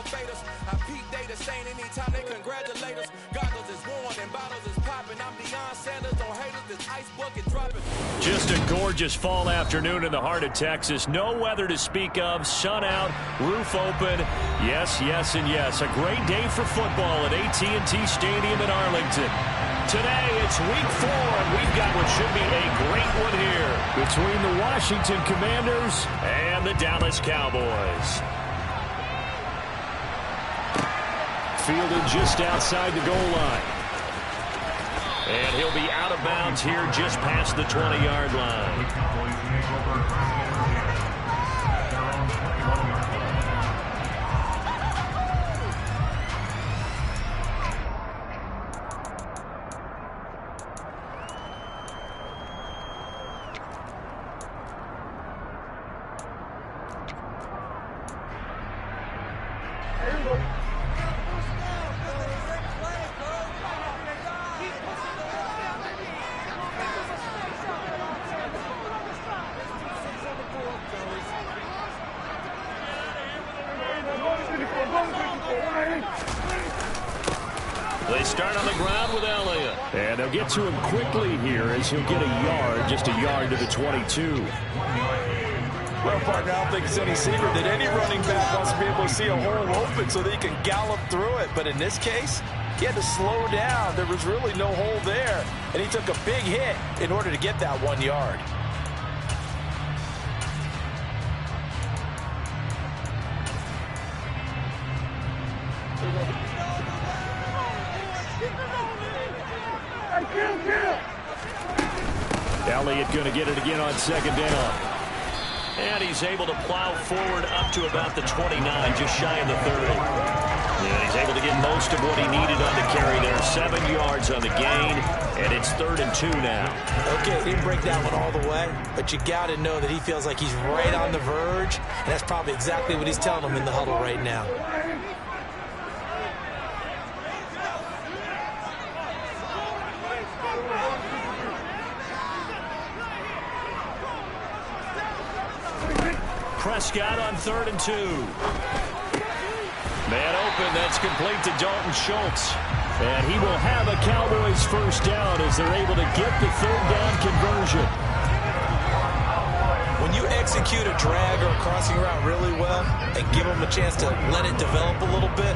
motivate us. I peep data saying anytime they congratulate us. Goggles is worn and bottles is popping. I'm Deion Sanders, don't hate us, this ice bucket dropping. Just a gorgeous fall afternoon in the heart of Texas. No weather to speak of. Sun out, roof open. Yes, yes, and yes. A great day for football at AT&T Stadium in Arlington. Today, it's week 4, and we've got what should be a great one here between the Washington Commanders and the Dallas Cowboys. Fielded just outside the goal line. And he'll be out of bounds here just past the 20-yard line. They start on the ground with Elliott. And they'll get to him quickly here as he'll get a yard, just a yard to the 22. Well, partner, I don't think it's any secret that any running back wants to be able to see a hole open so that he can gallop through it. But in this case, he had to slow down. There was really no hole there. And he took a big hit in order to get that 1 yard. Elliott going to get it again on second down. And he's able to plow forward up to about the 29, just shy of the 30. Yeah, he's able to get most of what he needed on the carry there. 7 yards on the gain, and it's 3rd and 2 now. Okay, didn't break that one all the way, but you got to know that he feels like he's right on the verge, and that's probably exactly what he's telling him in the huddle right now. Prescott on 3rd and 2. Man open, that's complete to Dalton Schultz. And he will have a Cowboys first down as they're able to get the 3rd down conversion. When you execute a drag or a crossing route really well and give them a chance to let it develop a little bit,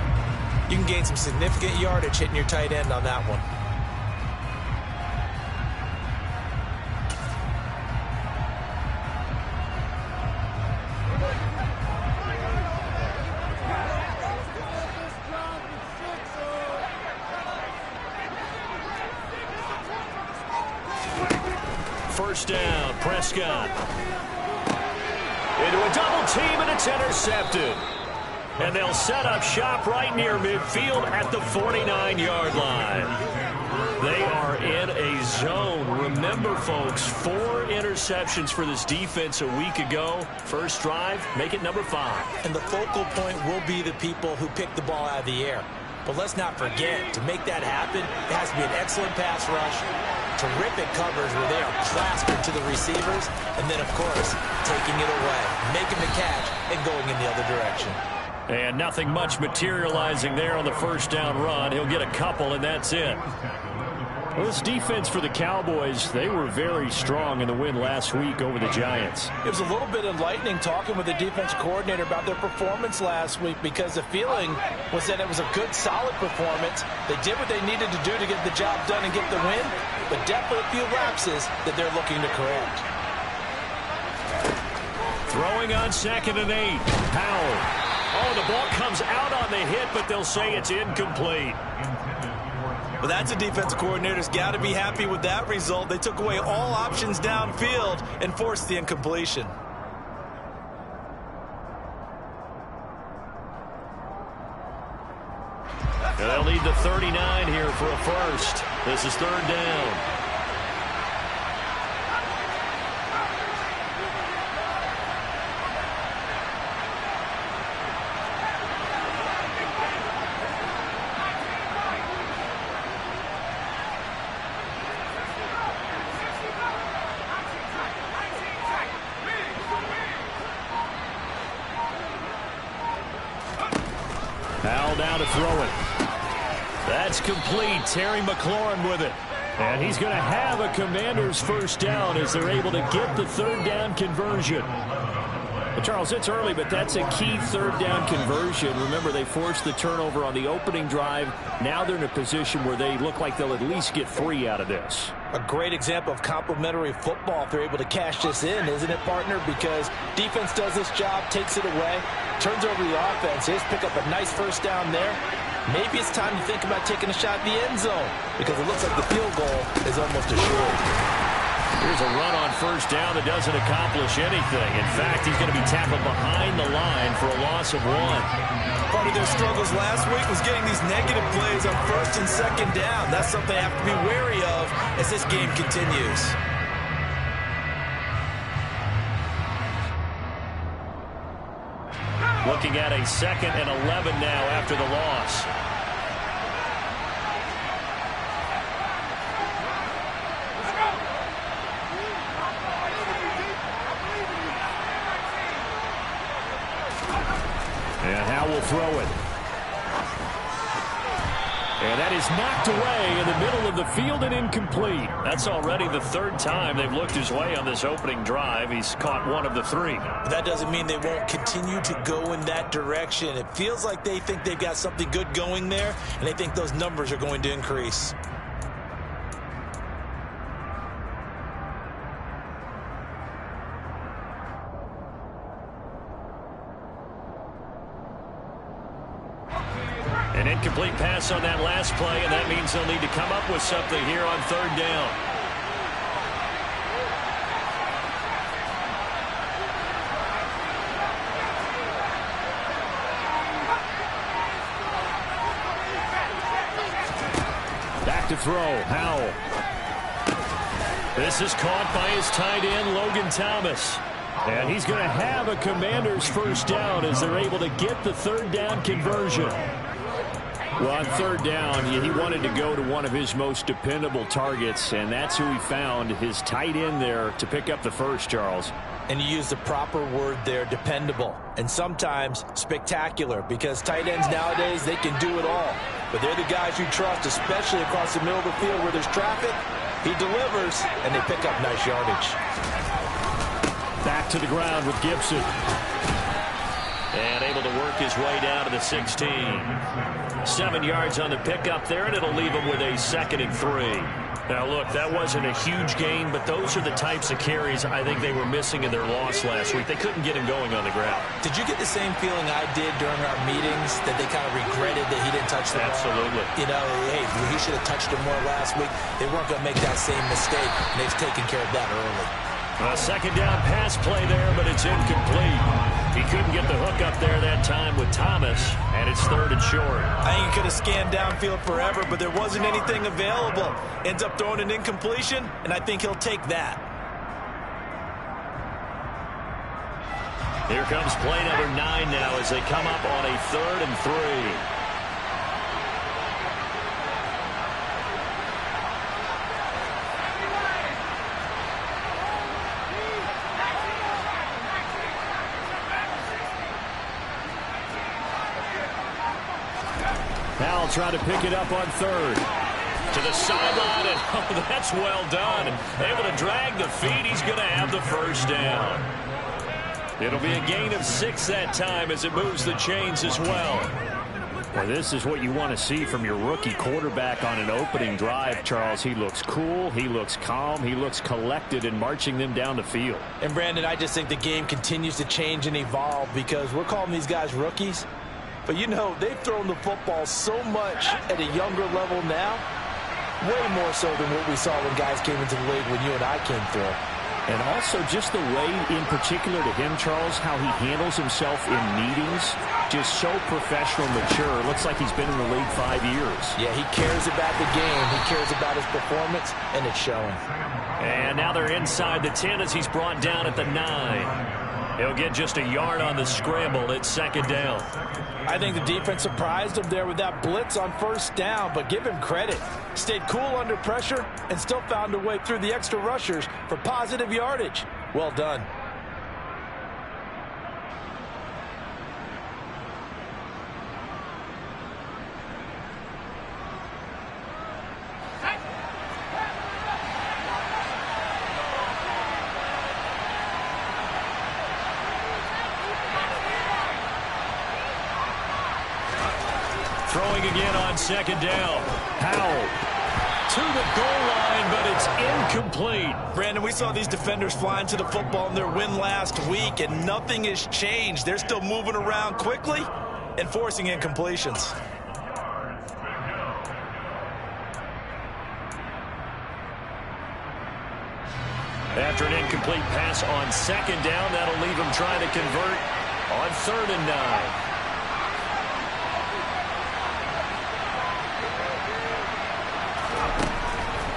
you can gain some significant yardage hitting your tight end on that one. First down, Prescott. Into a double team, and it's intercepted. And they'll set up shop right near midfield at the 49-yard line. They are in a zone. Remember, folks, 4 interceptions for this defense a week ago. First drive, make it number 5. And the focal point will be the people who pick the ball out of the air. But let's not forget, to make that happen, it has to be an excellent pass rush, terrific covers where they are plastered to the receivers, and then, of course, taking it away, making the catch, and going in the other direction. And nothing much materializing there on the first down run. He'll get a couple, and that's it. Well, this defense for the Cowboys, they were very strong in the win last week over the Giants. It was a little bit enlightening talking with the defense coordinator about their performance last week, because the feeling was that it was a good, solid performance. They did what they needed to do to get the job done and get the win, but definitely a few lapses that they're looking to correct. Throwing on 2nd and 8. Powell. Oh, the ball comes out on the hit, but they'll say it's incomplete. Well, that's a defense coordinator's got to be happy with that result. They took away all options downfield and forced the incompletion. And they'll need the 39 here for a first. This is 3rd down. Howell down to throw it. That's complete. Terry McLaurin with it. And he's going to have a Commanders first down as they're able to get the third down conversion. Well, Charles, it's early, but that's a key third down conversion. Remember, they forced the turnover on the opening drive. Now they're in a position where they look like they'll at least get 3 out of this. A great example of complementary football if they're able to cash this in, isn't it, partner? Because defense does this job, takes it away, turns over the offense. They just pick up a nice first down there. Maybe it's time to think about taking a shot at the end zone because it looks like the field goal is almost assured. Here's a run on first down that doesn't accomplish anything. In fact, he's going to be tackled behind the line for a loss of 1. Part of their struggles last week was getting these negative plays on first and second down. That's something I have to be wary of as this game continues. Looking at a 2nd and 11 now after the loss. And Howell will throw it. And that is knocked away in the middle of the field and incomplete. That's already the 3rd time they've looked his way on this opening drive. He's caught 1 of the 3. But that doesn't mean they won't continue to go in that direction. It feels like they think they've got something good going there, and they think those numbers are going to increase. An incomplete pass on that last play, and that means they'll need to come up with something here on 3rd down. Back to throw, Howell. This is caught by his tight end, Logan Thomas. And he's going to have a Commanders first down as they're able to get the 3rd down conversion. Well, on 3rd down, he wanted to go to one of his most dependable targets, and that's who he found, his tight end there, to pick up the first, Charles. And you use the proper word there, dependable, and sometimes spectacular, because tight ends nowadays, they can do it all. But they're the guys you trust, especially across the middle of the field where there's traffic. He delivers, and they pick up nice yardage. Back to the ground with Gibson. And able to work his way down to the 16. 7 yards on the pickup there, and it'll leave him with a 2nd and 3. Now, look, that wasn't a huge gain, but those are the types of carries I think they were missing in their loss last week. They couldn't get him going on the ground. Did you get the same feeling I did during our meetings, that they kind of regretted that he didn't touch the ball? Absolutely. You know, hey, he should have touched him more last week. They weren't going to make that same mistake, and they've taken care of that early. A 2nd down pass play there, but it's incomplete. He couldn't get the hook up there that time with Thomas, and it's 3rd and short. I think he could have scanned downfield forever, but there wasn't anything available. Ends up throwing an incompletion, and I think he'll take that. Here comes play number 9 now as they come up on a 3rd and 3. Howell trying to pick it up on 3rd. To the sideline, and oh, that's well done. Able to drag the feet. He's going to have the first down. It'll be a gain of 6 that time as it moves the chains as well. Well, this is what you want to see from your rookie quarterback on an opening drive, Charles. He looks cool. He looks calm. He looks collected in marching them down the field. And, Brandon, I just think the game continues to change and evolve because we're calling these guys rookies. But, you know, they've thrown the football so much at a younger level now, way more so than what we saw when guys came into the league when you and I came through. And also just the way, in particular to him, Charles, how he handles himself in meetings, just so professional, mature. Looks like he's been in the league 5 years. Yeah, he cares about the game. He cares about his performance, and it's showing. And now they're inside the 10 as he's brought down at the 9. He'll get just a yard on the scramble. It's 2nd down. I think the defense surprised him there with that blitz on first down, but give him credit. Stayed cool under pressure and still found a way through the extra rushers for positive yardage. Well done. Throwing again on second down. Howell to the goal line, but it's incomplete. Brandon, we saw these defenders flying to the football in their win last week, and nothing has changed. They're still moving around quickly and forcing incompletions. After an incomplete pass on second down, that'll leave him trying to convert on 3rd and 9.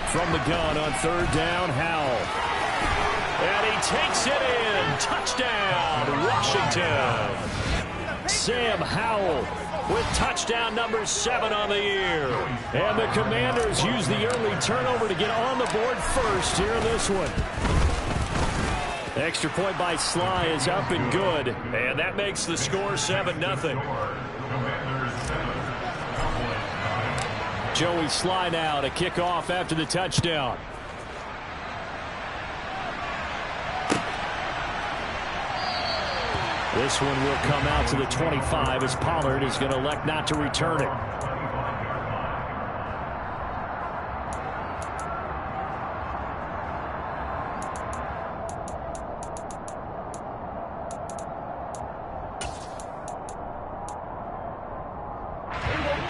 From the gun on 3rd down, Howell. And he takes it in. Touchdown, Washington. Sam Howell with touchdown number 7 on the year. And the Commanders use the early turnover to get on the board first here in this one. Extra point by Sly is up and good. And that makes the score 7-0. Joey Sly now to kick off after the touchdown. This one will come out to the 25 as Pollard is going to elect not to return it.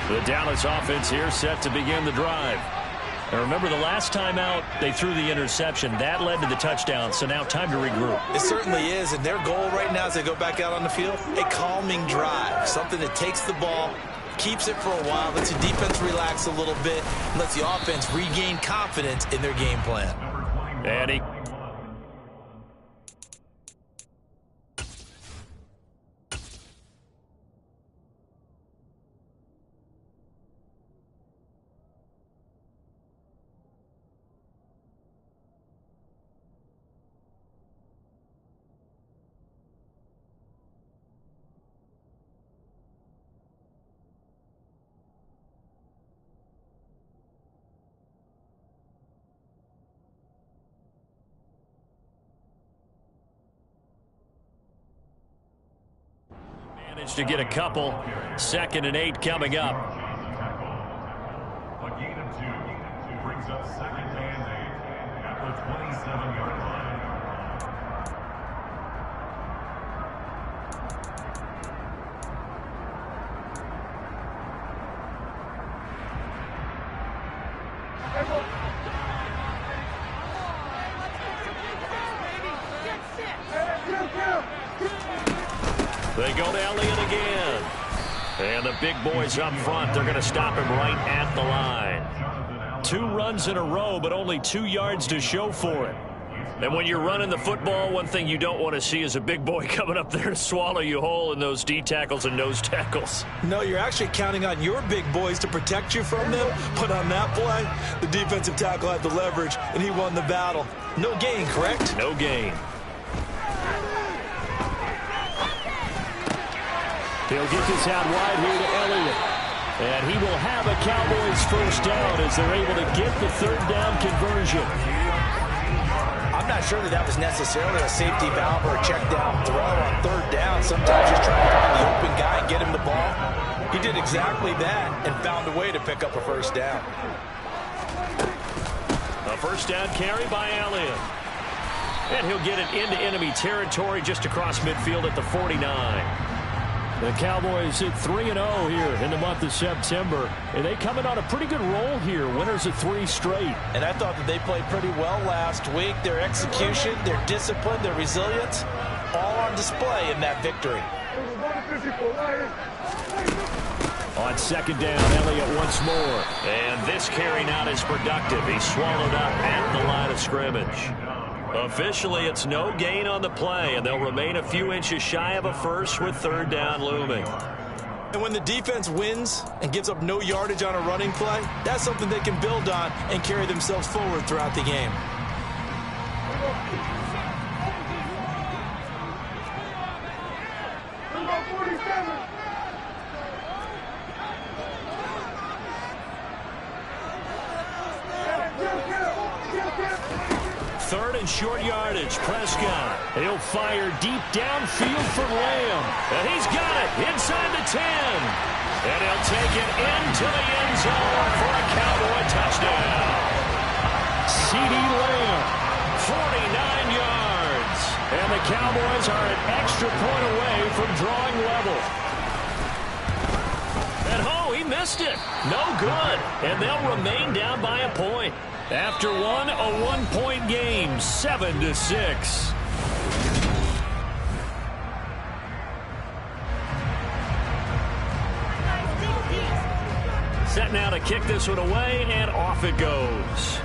The Dallas offense here set to begin the drive. And remember, the last time out, they threw the interception. That led to the touchdown, so now time to regroup. It certainly is, and their goal right now as they go back out on the field, a calming drive, something that takes the ball, keeps it for a while, lets the defense relax a little bit, and lets the offense regain confidence in their game plan. Andy. To get a couple. 2nd and 8 coming up. A gain of 2 brings up 2nd and 8 at the 27-yard line. They go to Elliott again. And the big boys up front, they're going to stop him right at the line. 2 runs in a row, but only 2 yards to show for it. And when you're running the football, one thing you don't want to see is a big boy coming up there to swallow you whole in those D tackles and nose tackles. No, you're actually counting on your big boys to protect you from them. But on that play, the defensive tackle had the leverage, and he won the battle. No gain, correct? No gain. He'll get this out wide here to Elliott. And he will have a Cowboys first down as they're able to get the 3rd down conversion. I'm not sure that was necessarily a safety valve or a check down throw on 3rd down. Sometimes just trying to find the open guy and get him the ball. He did exactly that and found a way to pick up a first down. A first down carry by Elliott. And he'll get it into enemy territory just across midfield at the 49. The Cowboys hit 3-0 here in the month of September. And they come in on a pretty good roll here. Winners of 3 straight. And I thought that they played pretty well last week. Their execution, their discipline, their resilience, all on display in that victory. On 2nd down, Elliott once more. And this carry not as productive. He's swallowed up at the line of scrimmage. Officially, it's no gain on the play, and they'll remain a few inches shy of a first with 3rd down looming. And when the defense wins and gives up no yardage on a running play, that's something they can build on and carry themselves forward throughout the game. Third and short yardage. Prescott. He'll fire deep downfield for Lamb. And he's got it inside the 10. And he'll take it into the end zone for a Cowboy touchdown. C.D. Lamb, 49 yards. And the Cowboys are an extra point away from drawing level. And he missed it. No good. And they'll remain down by a point. After one, a one-point game, 7-6. Set now to kick this one away, and off it goes.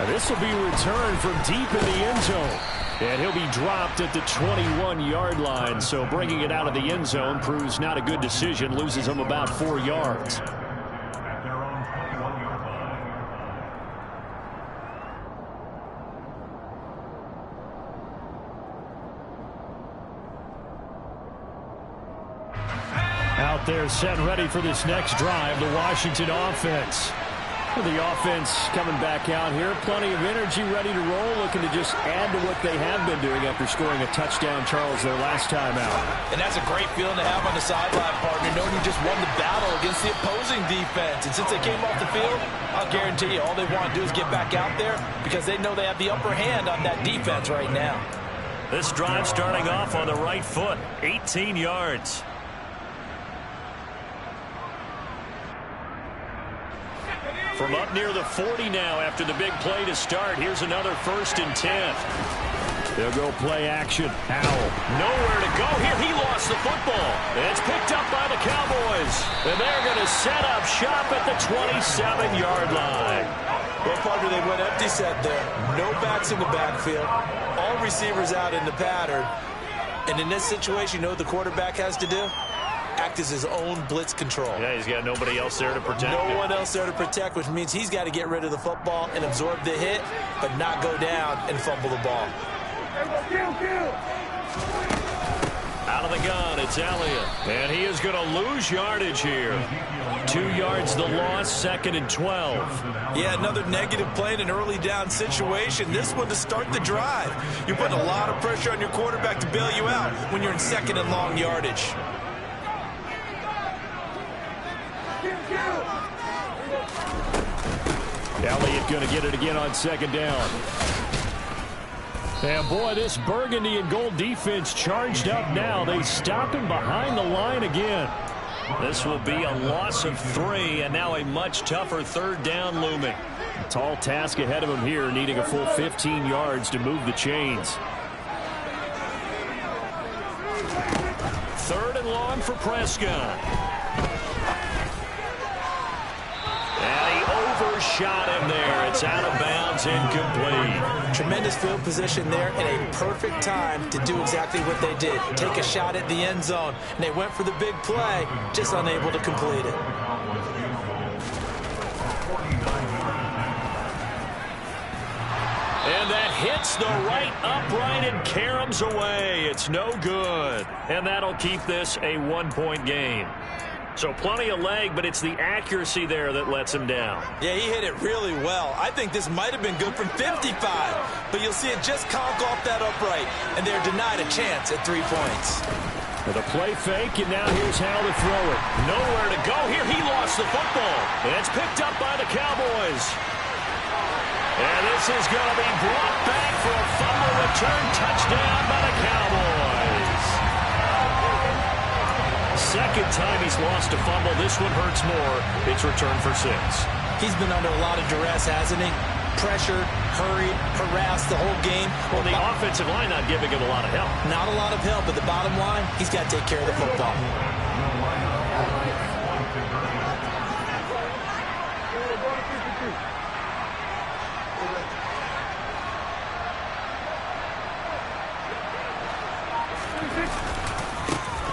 This will be returned from deep in the end zone. And he'll be dropped at the 21-yard line. So bringing it out of the end zone proves not a good decision. Loses him about 4 yards. At their own 21-yard line. Out there set ready for this next drive, the Washington offense. The offense coming back out here. Plenty of energy, ready to roll, looking to just add to what they have been doing after scoring a touchdown, Charles, their last time out. And that's a great feeling to have on the sideline, partner, knowing you just won the battle against the opposing defense. And since they came off the field, I'll guarantee you all they want to do is get back out there because they know they have the upper hand on that defense right now. This drive starting off on the right foot, 18 yards. From up near the 40 now after the big play to start. Here's another 1st and 10. They'll go play action. Howell, nowhere to go here. He lost the football. It's picked up by the Cowboys. And they're going to set up shop at the 27-yard line. Well, partner, they went empty set there. No backs in the backfield. All receivers out in the pattern. And in this situation, you know what the quarterback has to do? Act as his own blitz control. Yeah, he's got nobody else there to protect him. No one else there to protect, which means he's got to get rid of the football and absorb the hit, but not go down and fumble the ball. Out of the gun, it's Elliott. And he is going to lose yardage here. 2 yards the loss, 2nd and 12. Yeah, another negative play in an early down situation. This one to start the drive. You're putting a lot of pressure on your quarterback to bail you out when you're in 2nd and long yardage. Elliott going to get it again on 2nd down. And boy, this burgundy and gold defense charged up now. They stop him behind the line again. This will be a loss of 3, and now a much tougher 3rd down looming. A tall task ahead of him here, needing a full 15 yards to move the chains. 3rd and long for Prescott. Overshot him there. It's out of bounds, incomplete. Tremendous field position there and a perfect time to do exactly what they did. Take a shot at the end zone. And they went for the big play, just unable to complete it. And that hits the right upright and caroms away. It's no good. And that'll keep this a 1-point game. So plenty of leg, but it's the accuracy there that lets him down. Yeah, he hit it really well. I think this might have been good from 55, but you'll see it just conk off that upright, and they're denied a chance at 3 points. With a play fake, and now here's how to throw it. Nowhere to go here. He lost the football, and it's picked up by the Cowboys. And this is going to be brought back for a fumble return touchdown by the Cowboys. Second time he's lost a fumble. This one hurts more. It's returned for 6. He's been under a lot of duress, hasn't he? Pressured, hurried, harassed the whole game. Well, the offensive line not giving him a lot of help. Not a lot of help, but the bottom line, he's got to take care of the football.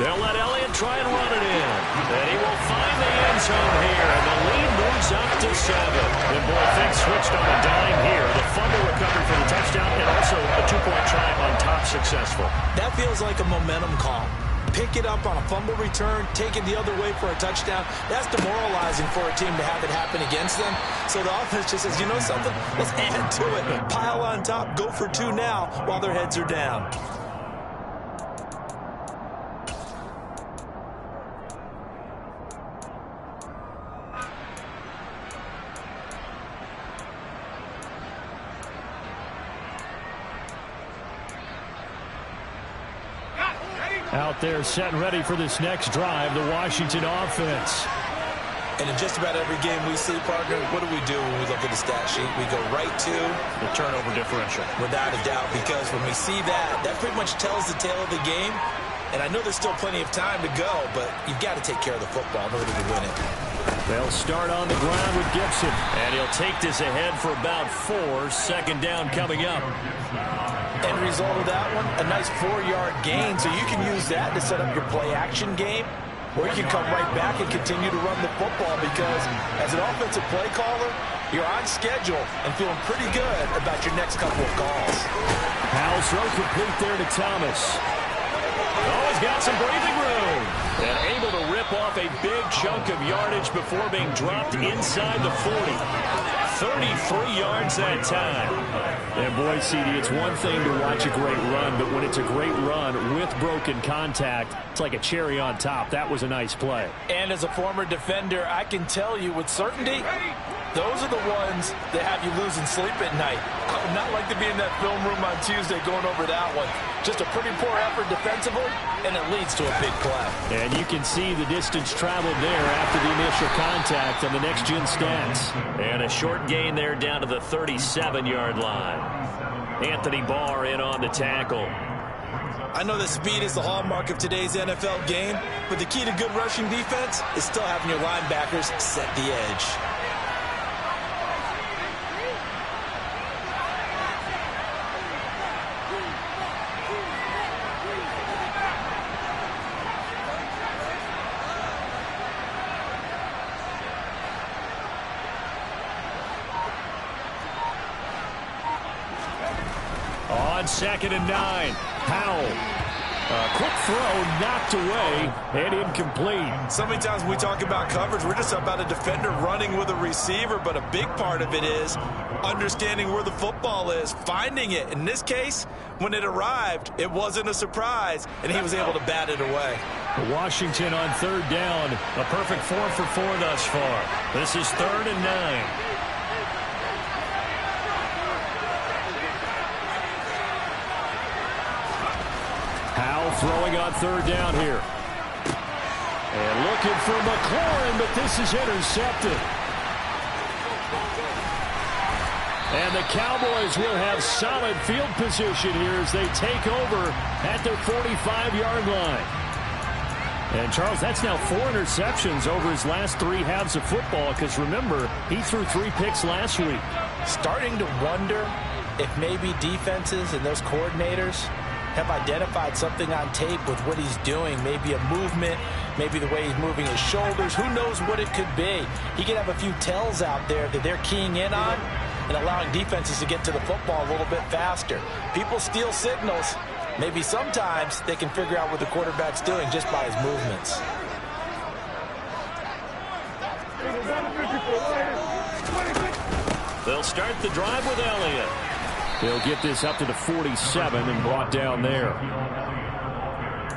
They'll let Elliott try and run it in. And he will find the end zone here. And the lead moves up to 7. And boy, things switched on a dime here. The fumble recovered for the touchdown and also a 2-point try on top successful. That feels like a momentum call. pick it up on a fumble return, take it the other way for a touchdown. That's demoralizing for a team to have it happen against them. So the offense just says, you know something? Let's add to it. Pile on top, go for 2 now while their heads are down. Out there set and ready for this next drive, the Washington offense. And in just about every game we see, partner, what do we do when we look at the stat sheet? We go right to the turnover differential. Without a doubt, because when we see that, that pretty much tells the tale of the game. And I know there's still plenty of time to go, but you've got to take care of the football in order to win it. They'll start on the ground with Gibson. And he'll take this ahead for about 4. Second down coming up. End result of that one, a nice 4-yard gain, so you can use that to set up your play-action game, or you can come right back and continue to run the football because as an offensive play caller, you're on schedule and feeling pretty good about your next couple of calls. Powell's throw complete there to Thomas. Oh, he's got some breathing room. And able to rip off a big chunk of yardage before being dropped inside the 40. 33 yards that time. And boy, CD, it's one thing to watch a great run, but when it's a great run with broken contact, it's like a cherry on top. That was a nice play. And as a former defender, I can tell you with certainty, those are the ones that have you losing sleep at night. I would not like to be in that film room on Tuesday going over that one. Just a pretty poor effort defensively, and it leads to a big play. And you can see the distance traveled there after the initial contact on the next-gen stats. And a short gain there down to the 37-yard line. Anthony Barr in on the tackle. I know that speed is the hallmark of today's NFL game, but the key to good rushing defense is still having your linebackers set the edge. On 2nd and 9, Powell. Quick throw knocked away and incomplete. So many times when we talk about coverage, we're just about a defender running with a receiver, but a big part of it is understanding where the football is, finding it. In this case, when it arrived, it wasn't a surprise, and he was able to bat it away. Washington on 3rd down, a perfect 4 for 4 thus far. This is 3rd and 9. Powell throwing on 3rd down here. And looking for McLaurin, but this is intercepted. And the Cowboys will have solid field position here as they take over at their 45-yard line. And, Charles, that's now 4 interceptions over his last 3 halves of football because, remember, he threw 3 picks last week. Starting to wonder if maybe defenses and those coordinators have identified something on tape with what he's doing. Maybe a movement, maybe the way he's moving his shoulders. Who knows what it could be? He could have a few tells out there that they're keying in on and allowing defenses to get to the football a little bit faster. People steal signals. Maybe sometimes they can figure out what the quarterback's doing just by his movements. They'll start the drive with Elliott. He'll get this up to the 47 and brought down there.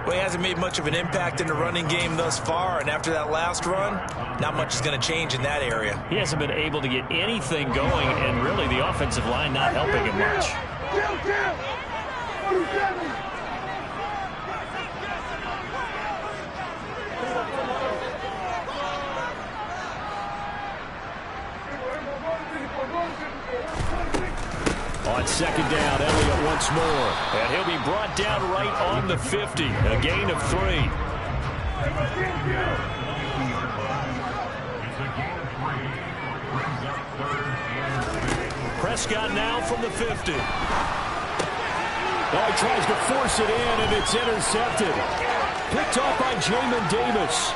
Well, he hasn't made much of an impact in the running game thus far, and after that last run, not much is going to change in that area. He hasn't been able to get anything going, and really the offensive line not helping him much. On 2nd down, Elliott once more. And he'll be brought down right on the 50. A gain of 3. Prescott now from the 50. Oh, he tries to force it in, and it's intercepted. Picked off by Jamin Davis.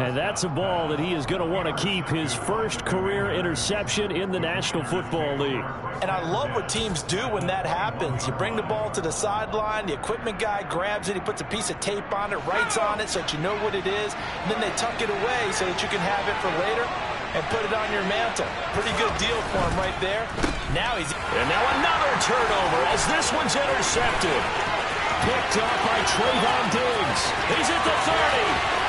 And that's a ball that he is going to want to keep, his first career interception in the National Football League. And I love what teams do when that happens. You bring the ball to the sideline, the equipment guy grabs it, he puts a piece of tape on it, writes on it so that you know what it is, and then they tuck it away so that you can have it for later and put it on your mantle. Pretty good deal for him right there. And now another turnover as this one's intercepted. Picked up by Trayvon Diggs. He's at the 30.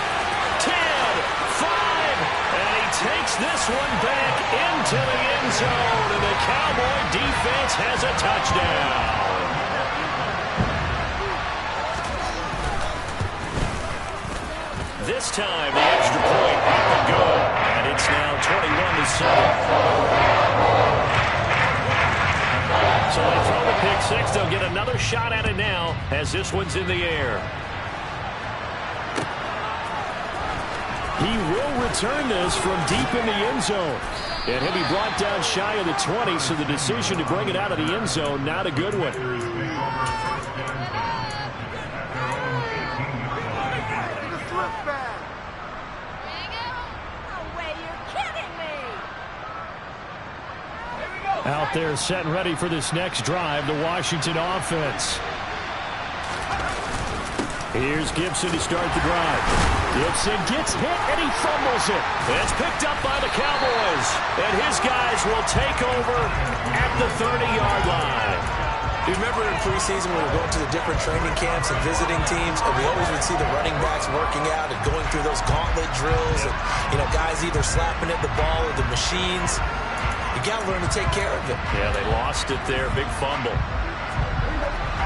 10, 5, and he takes this one back into the end zone, and the Cowboy defense has a touchdown. This time, the extra point up and good, and it's now 21-7. So they throw the pick six. They'll get another shot at it now as this one's in the air. He will return this from deep in the end zone. And he'll be brought down shy of the 20, so the decision to bring it out of the end zone, not a good one. Out there set and ready for this next drive, the Washington offense. Here's Gibson to start the drive. Gibson gets hit, and he fumbles it. It's picked up by the Cowboys, and his guys will take over at the 30-yard line. You remember in preseason when we were going to the different training camps and visiting teams, and we always would see the running backs working out and going through those gauntlet drills, and, guys either slapping at the ball or the machines. You got to learn to take care of it. Yeah, they lost it there. Big fumble.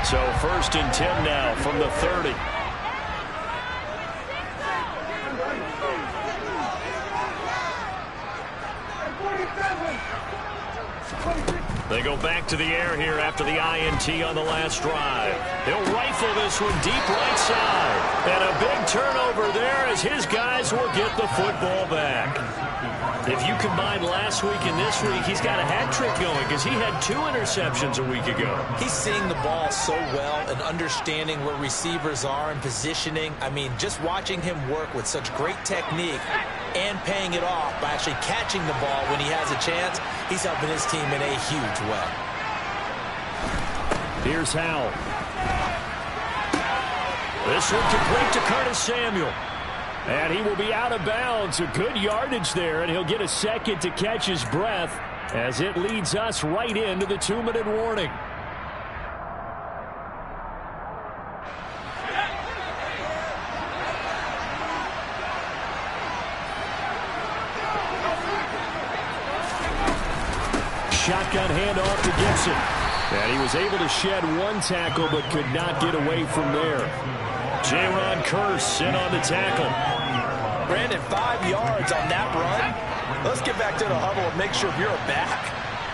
So 1st and 10 now from the 30. They go back to the air here after the INT on the last drive. He'll rifle this one deep right side. And a big turnover there as his guys will get the football back. If you combine last week and this week, he's got a hat trick going because he had 2 interceptions a week ago. He's seeing the ball so well and understanding where receivers are and positioning. I mean, just watching him work with such great technique and paying it off by actually catching the ball when he has a chance, he's helping his team in a huge way. Here's Howell. This one complete to Curtis Samuel. And he will be out of bounds. A good yardage there, and he'll get a second to catch his breath as it leads us right into the 2-minute warning. Shotgun handoff to Gibson. And he was able to shed 1 tackle but could not get away from there. Jaron Kearse in on the tackle. Brandon, 5 yards on that run. Let's get back to the huddle and make sure if you're a back,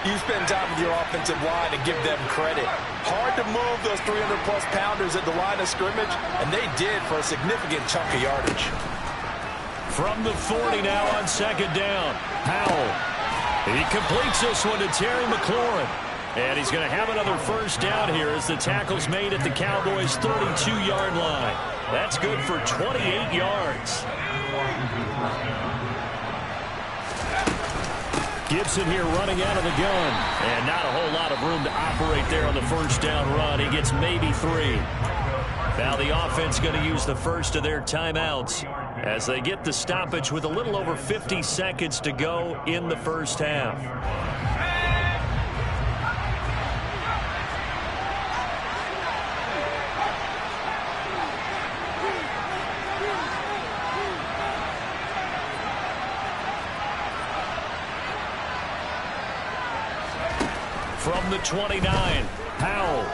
you spend time with your offensive line and give them credit. Hard to move those 300-plus pounders at the line of scrimmage, and they did for a significant chunk of yardage. From the 40 now on 2nd down. Howell. He completes this one to Terry McLaurin. And he's going to have another 1st down here as the tackle's made at the Cowboys' 32-yard line. That's good for 28 yards. Gibson here running out of the gun. And not a whole lot of room to operate there on the 1st down run. He gets maybe 3. Now the offense going to use the first of their timeouts as they get the stoppage with a little over 50 seconds to go in the 1st half. From the 29, Howell.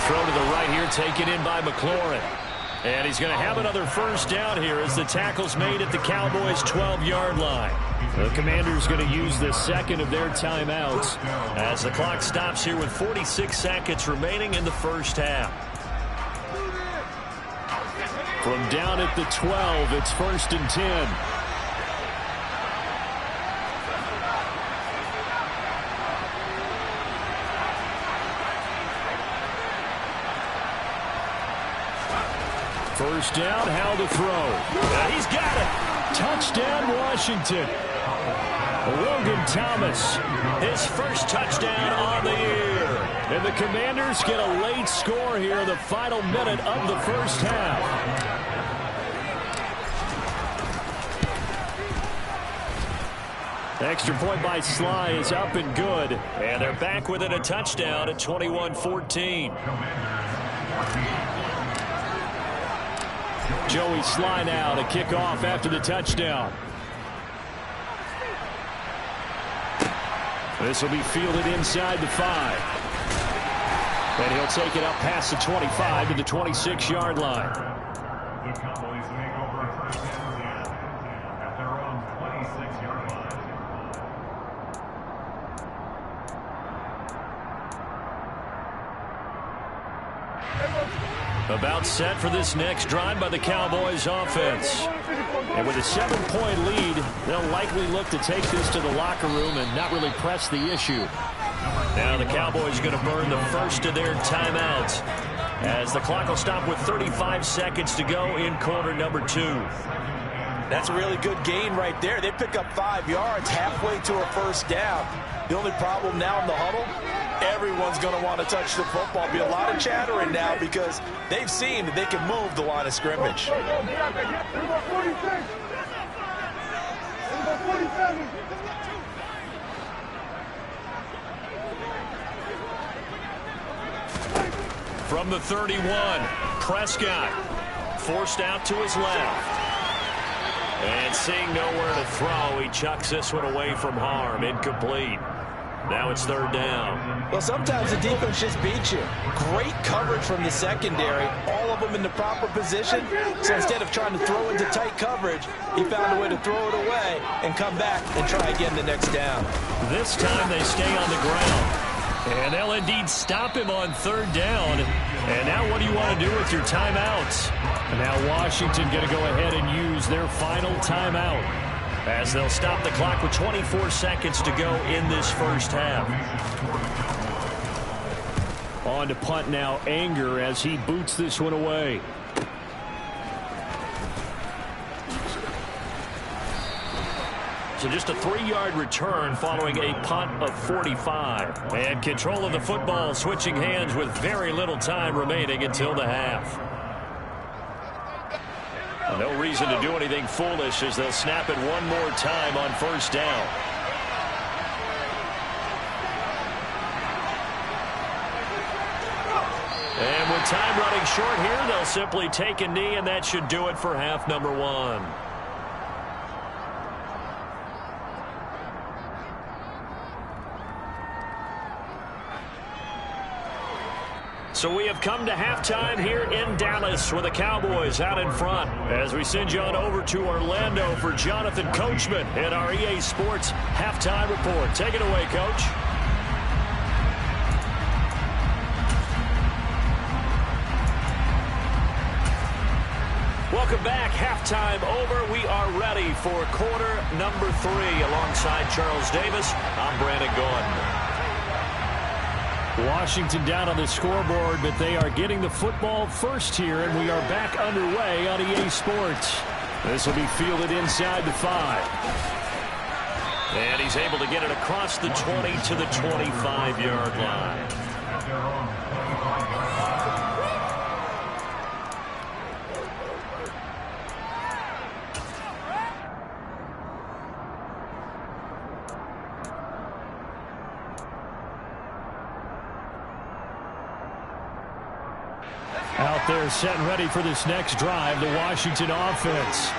Throw to the right here, taken in by McLaurin. And he's going to have another 1st down here as the tackle's made at the Cowboys' 12-yard line. The Commanders going to use the 2nd of their timeouts as the clock stops here with 46 seconds remaining in the 1st half. From down at the 12, it's 1st and 10. First down, how to throw. He's got it. Touchdown, Washington. Logan Thomas, his first touchdown on the year. And the Commanders get a late score here in the final minute of the first half. Extra point by Sly is up and good. And they're back within a touchdown at 21-14. Joey Sly now to kick off after the touchdown. This will be fielded inside the 5. And he'll take it up past the 25 to the 26-yard line. The Cowboys make over a first down again at their own 26-yard line. About set for this next drive by the Cowboys offense. And with a 7-point lead, they'll likely look to take this to the locker room and not really press the issue. Now the Cowboys are going to burn the first of their timeouts as the clock will stop with 35 seconds to go in quarter number 2. That's a really good gain right there. They pick up 5 yards halfway to a first down. The only problem now in the huddle, everyone's going to want to touch the football. There'll be a lot of chattering now because they've seen that they can move the line of scrimmage. From the 31, Prescott forced out to his left. And seeing nowhere to throw, he chucks this one away from harm. Incomplete. Now it's third down. Well, sometimes the defense just beats you. Great coverage from the secondary, all of them in the proper position. So instead of trying to throw into tight coverage, he found a way to throw it away and come back and try again the next down. This time they stay on the ground. And they'll indeed stop him on third down. And now what do you want to do with your timeouts? And now Washington going to go ahead and use their final timeout as they'll stop the clock with 24 seconds to go in this first half. On to punt now, Anger, as he boots this one away. So just a 3-yard return following a punt of 45. And control of the football switching hands with very little time remaining until the half. No reason to do anything foolish as they'll snap it one more time on first down. And with time running short here, they'll simply take a knee, and that should do it for half number 1. So we have come to halftime here in Dallas with the Cowboys out in front as we send you on over to Orlando for Jonathan Coachman in our EA Sports Halftime Report. Take it away, Coach. Welcome back. Halftime over. We are ready for quarter number 3 alongside Charles Davis. I'm Brandon Gaudin. Washington down on the scoreboard, but they are getting the football first here, and we are back underway on EA Sports. This will be fielded inside the 5. And he's able to get it across the 20 to the 25-yard line. Out there set and ready for this next drive, the Washington offense.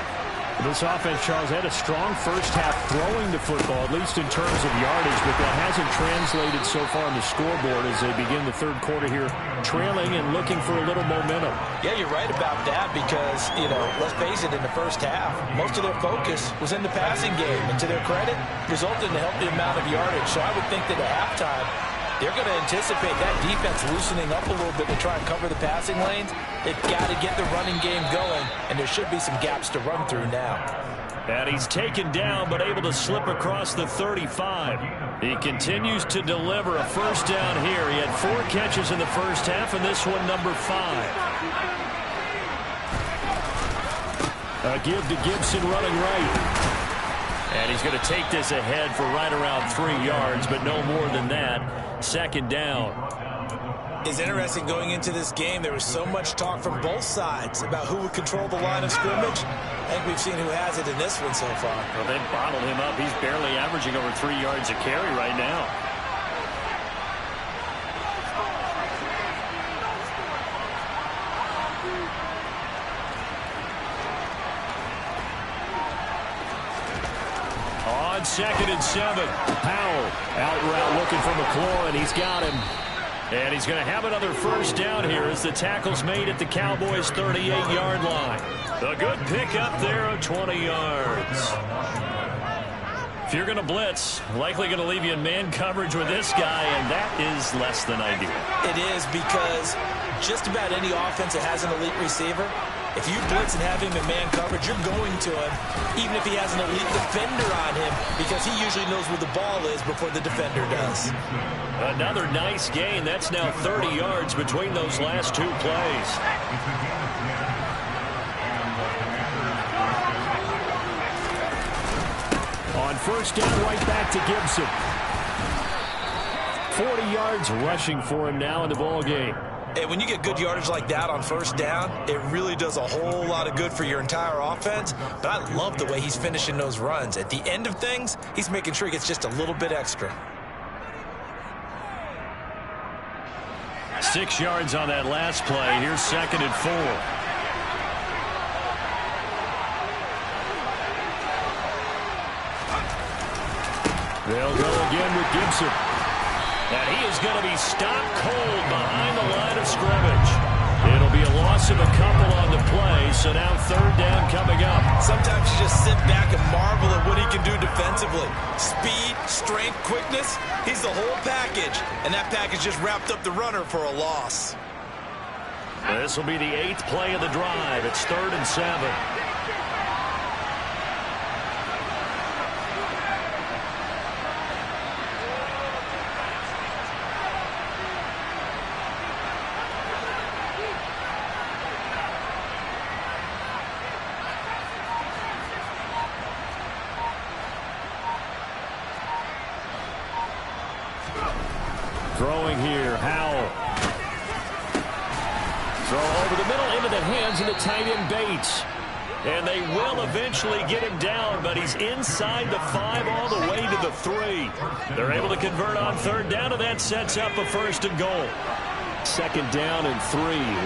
This offense, Charles, had a strong first half throwing the football, at least in terms of yardage, but that hasn't translated so far on the scoreboard as they begin the third quarter here, trailing and looking for a little momentum. Yeah, you're right about that because, let's face it, in the first half, most of their focus was in the passing game, and to their credit, resulted in a healthy amount of yardage. So I would think that at halftime, they're going to anticipate that defense loosening up a little bit to try and cover the passing lanes. They've got to get the running game going, and there should be some gaps to run through now. And he's taken down but able to slip across the 35. He continues to deliver a first down here. He had 4 catches in the first half, and this one number 5. A give to Gibson running right. And he's going to take this ahead for right around 3 yards, but no more than that. Second down. It's interesting going into this game. There was so much talk from both sides about who would control the line of scrimmage. I think we've seen who has it in this one so far. Well, they've bottled him up. He's barely averaging over 3 yards a carry right now. On 2nd and 7, Powell out route looking for McLaurin. He's got him. And he's going to have another first down here as the tackle's made at the Cowboys' 38-yard line. A good pickup there of 20 yards. If you're going to blitz, likely going to leave you in man coverage with this guy, and that is less than ideal. It is, because just about any offense that has an elite receiver, if you blitz and have him in man coverage, you're going to him, even if he has an elite defender on him, because he usually knows where the ball is before the defender does. Another nice gain. That's now 30 yards between those last 2 plays. On first down, right back to Gibson. 40 yards rushing for him now in the ball game. And when you get good yardage like that on first down, it really does a whole lot of good for your entire offense. But I love the way he's finishing those runs. At the end of things, he's making sure he gets just a little bit extra. 6 yards on that last play. Here's 2nd and 4. They'll go again with Gibson. And he is going to be stopped cold behind the line of scrimmage. It'll be a loss of a couple on the play, so now 3rd down coming up. Sometimes you just sit back and marvel at what he can do defensively. Speed, strength, quickness, he's the whole package. And that package just wrapped up the runner for a loss. This will be the 8th play of the drive. It's 3rd and 7. Throwing here, Howell. Throw over the middle into the hands of the tight end Bates. And they will eventually get him down, but he's inside the 5 all the way to the 3. They're able to convert on 3rd down, and that sets up a 1st and goal. 2nd down and 3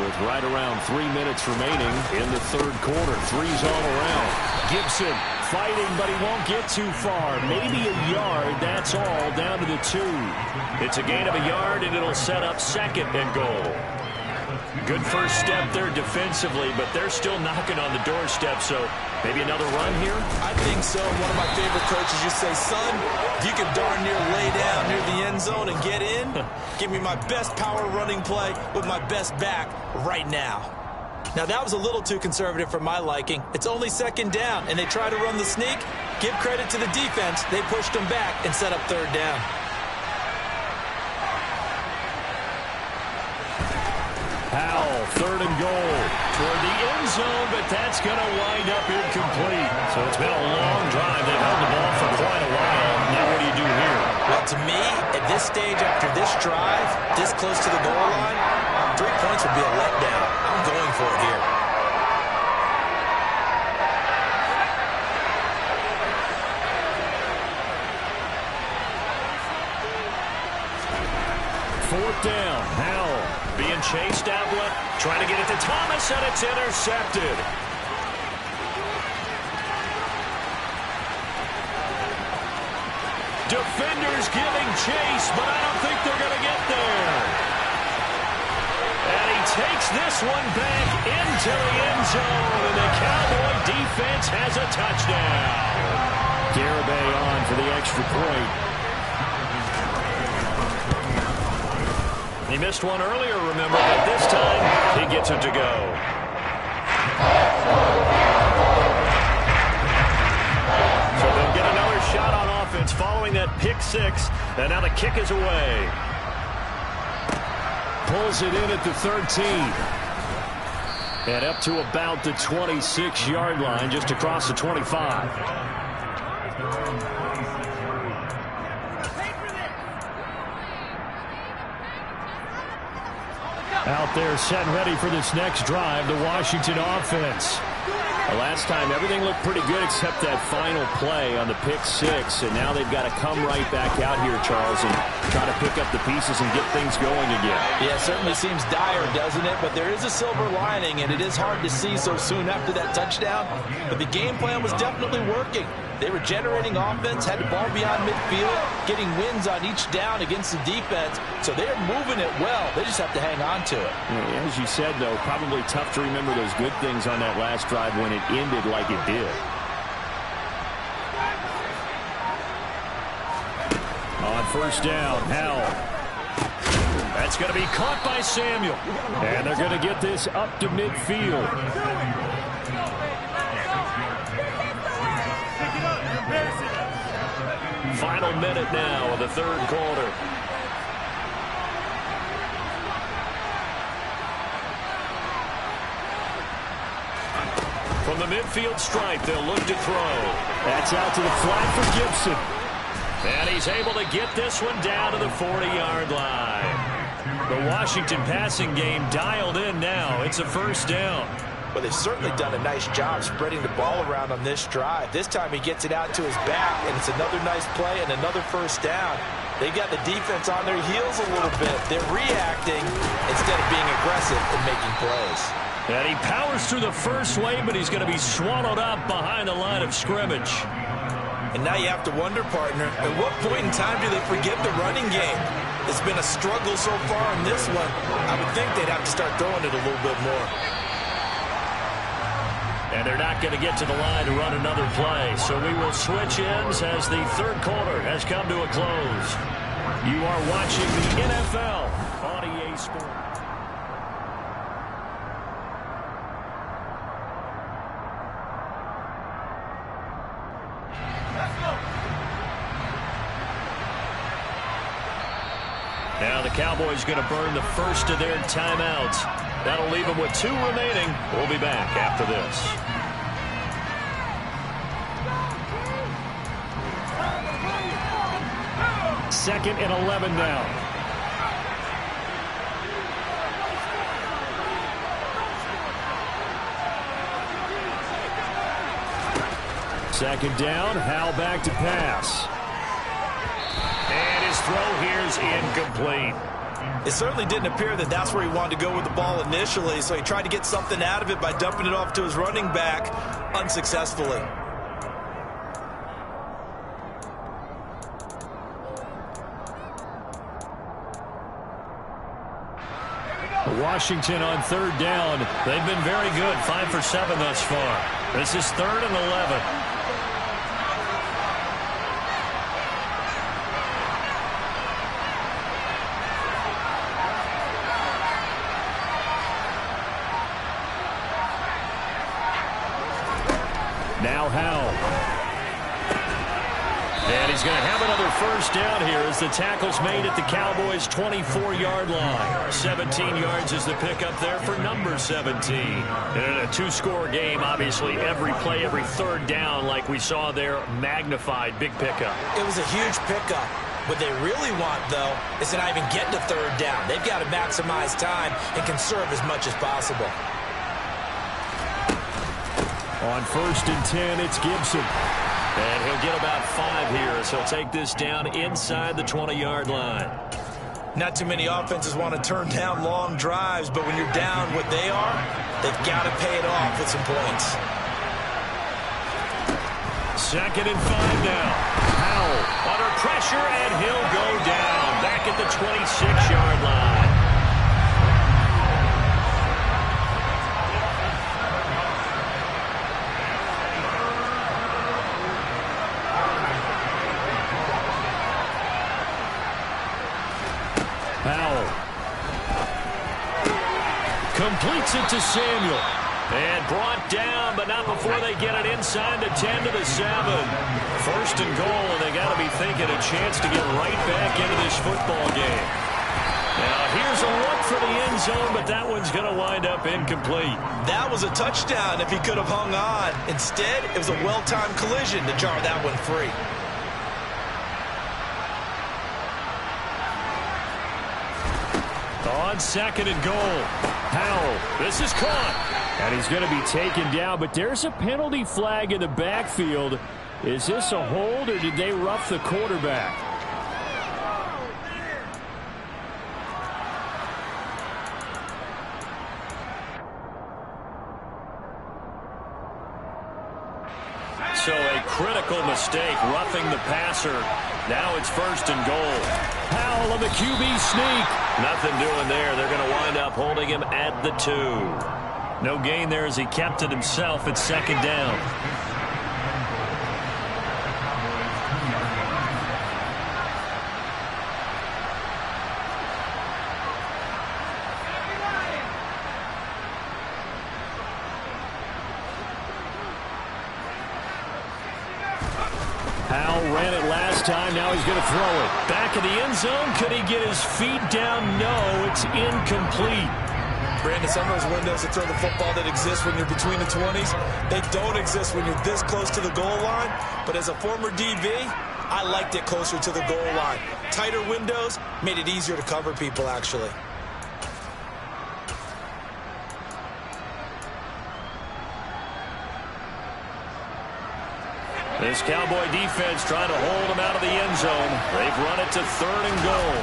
with right around 3 minutes remaining in the 3rd quarter. 3's all around. Gibson fighting, but he won't get too far. Maybe a yard, that's all, down to the 2. It's a gain of a yard, and it'll set up 2nd and goal. Good first step there defensively, but they're still knocking on the doorstep, so maybe another run here? I think so. One of my favorite coaches used to say, son, if you can darn near lay down near the end zone and get in, give me my best power running play with my best back right now. Now, that was a little too conservative for my liking. It's only 2nd down, and they try to run the sneak. Give credit to the defense. They pushed them back and set up 3rd down. Powell, 3rd and goal. Toward the end zone, but that's going to wind up incomplete. So it's been a long drive. They've held the ball for quite a while. Now what do you do here? Well, to me, at this stage after this drive, this close to the goal line, 3 points would be a letdown. I'm going for it here. Fourth down. Howell being chased out left, trying to get it to Thomas, and it's intercepted. Defenders giving chase, but I don't think they're going to get there. And he takes this one back into the end zone, and the Cowboy defense has a touchdown. Garibay on for the extra point. He missed one earlier, remember, but this time he gets it to go. So they'll get another shot on offense following that pick 6, and now the kick is away. Pulls it in at the 13. And up to about the 26-yard line, just across the 25. Out there set and ready for this next drive, the Washington offense. The last time everything looked pretty good except that final play on the pick six, and now they've got to come right back out here, Charles, and try to pick up the pieces and get things going again. Yeah, it certainly seems dire, doesn't it? But there is a silver lining, and it is hard to see so soon after that touchdown. But the game plan was definitely working. They were generating offense, had the ball beyond midfield, getting wins on each down against the defense. So they're moving it well. They just have to hang on to it. Yeah, as you said, though, probably tough to remember those good things on that last drive when it ended like it did. On first down, Howell. That's going to be caught by Samuel. And they're going to get this up to midfield. Final minute now of the third quarter. From the midfield stripe, they'll look to throw. That's out to the flat for Gibson. And he's able to get this one down to the 40-yard line. The Washington passing game dialed in now. It's a first down. Well, they've certainly done a nice job spreading the ball around on this drive. This time he gets it out to his back, and it's another nice play and another first down. They've got the defense on their heels a little bit. They're reacting instead of being aggressive and making plays. And he powers through the first wave, but he's going to be swallowed up behind the line of scrimmage. And now you have to wonder, partner, at what point in time do they forget the running game? It's been a struggle so far in this one. I would think they'd have to start throwing it a little bit more. And they're not going to get to the line to run another play. So we will switch ends as the third quarter has come to a close. You are watching the NFL on EA Sports. Now the Cowboys going to burn the first of their timeouts. That'll leave them with 2 remaining. We'll be back after this. Second and 11 now. Second down, Howell back to pass. And his throw here is incomplete. It certainly didn't appear that that's where he wanted to go with the ball initially, so he tried to get something out of it by dumping it off to his running back unsuccessfully. Washington on third down. They've been very good, 5 for 7 thus far. This is 3rd and 11. Now Howell. And he's going to have another first down here as the tackle's made at the Cowboys' 24-yard line. 17 yards is the pickup there for number 17. And in a 2-score game, obviously every play, every third down, like we saw there, magnified, big pickup. It was a huge pickup. What they really want, though, is to not even get to third down. They've got to maximize time and conserve as much as possible. On 1st and 10, it's Gibson. And he'll get about 5 here as he'll take this down inside the 20-yard line. Not too many offenses want to turn down long drives, but when you're down what they are, they've got to pay it off with some points. 2nd and 5 now. Howell under pressure, and he'll go down back at the 26-yard line. Howell completes it to Samuel. And brought down, but not before they get it inside the 10 to the 7. 1st and goal, and they got to be thinking a chance to get right back into this football game. Now here's a look for the end zone, but that one's going to wind up incomplete. That was a touchdown if he could have hung on. Instead, it was a well-timed collision to jar that one free. On second and goal, Howell, this is caught. And he's going to be taken down, but there's a penalty flag in the backfield. Is this a hold, or did they rough the quarterback? So a critical mistake, roughing the passer. Now it's first and goal. Howell on the QB sneak. Nothing doing there. They're going to wind up holding him at the 2. No gain there as he kept it himself at second down. Howell ran it last time. Now he's going to throw it. Back in the end zone. Could he get his feet down? No, it's incomplete. Brandon, some of those windows to throw the football that exist when you're between the 20s, they don't exist when you're this close to the goal line. But as a former DB, I liked it closer to the goal line. Tighter windows made it easier to cover people, actually. This Cowboy defense trying to hold him out of the end zone. They've run it to third and goal.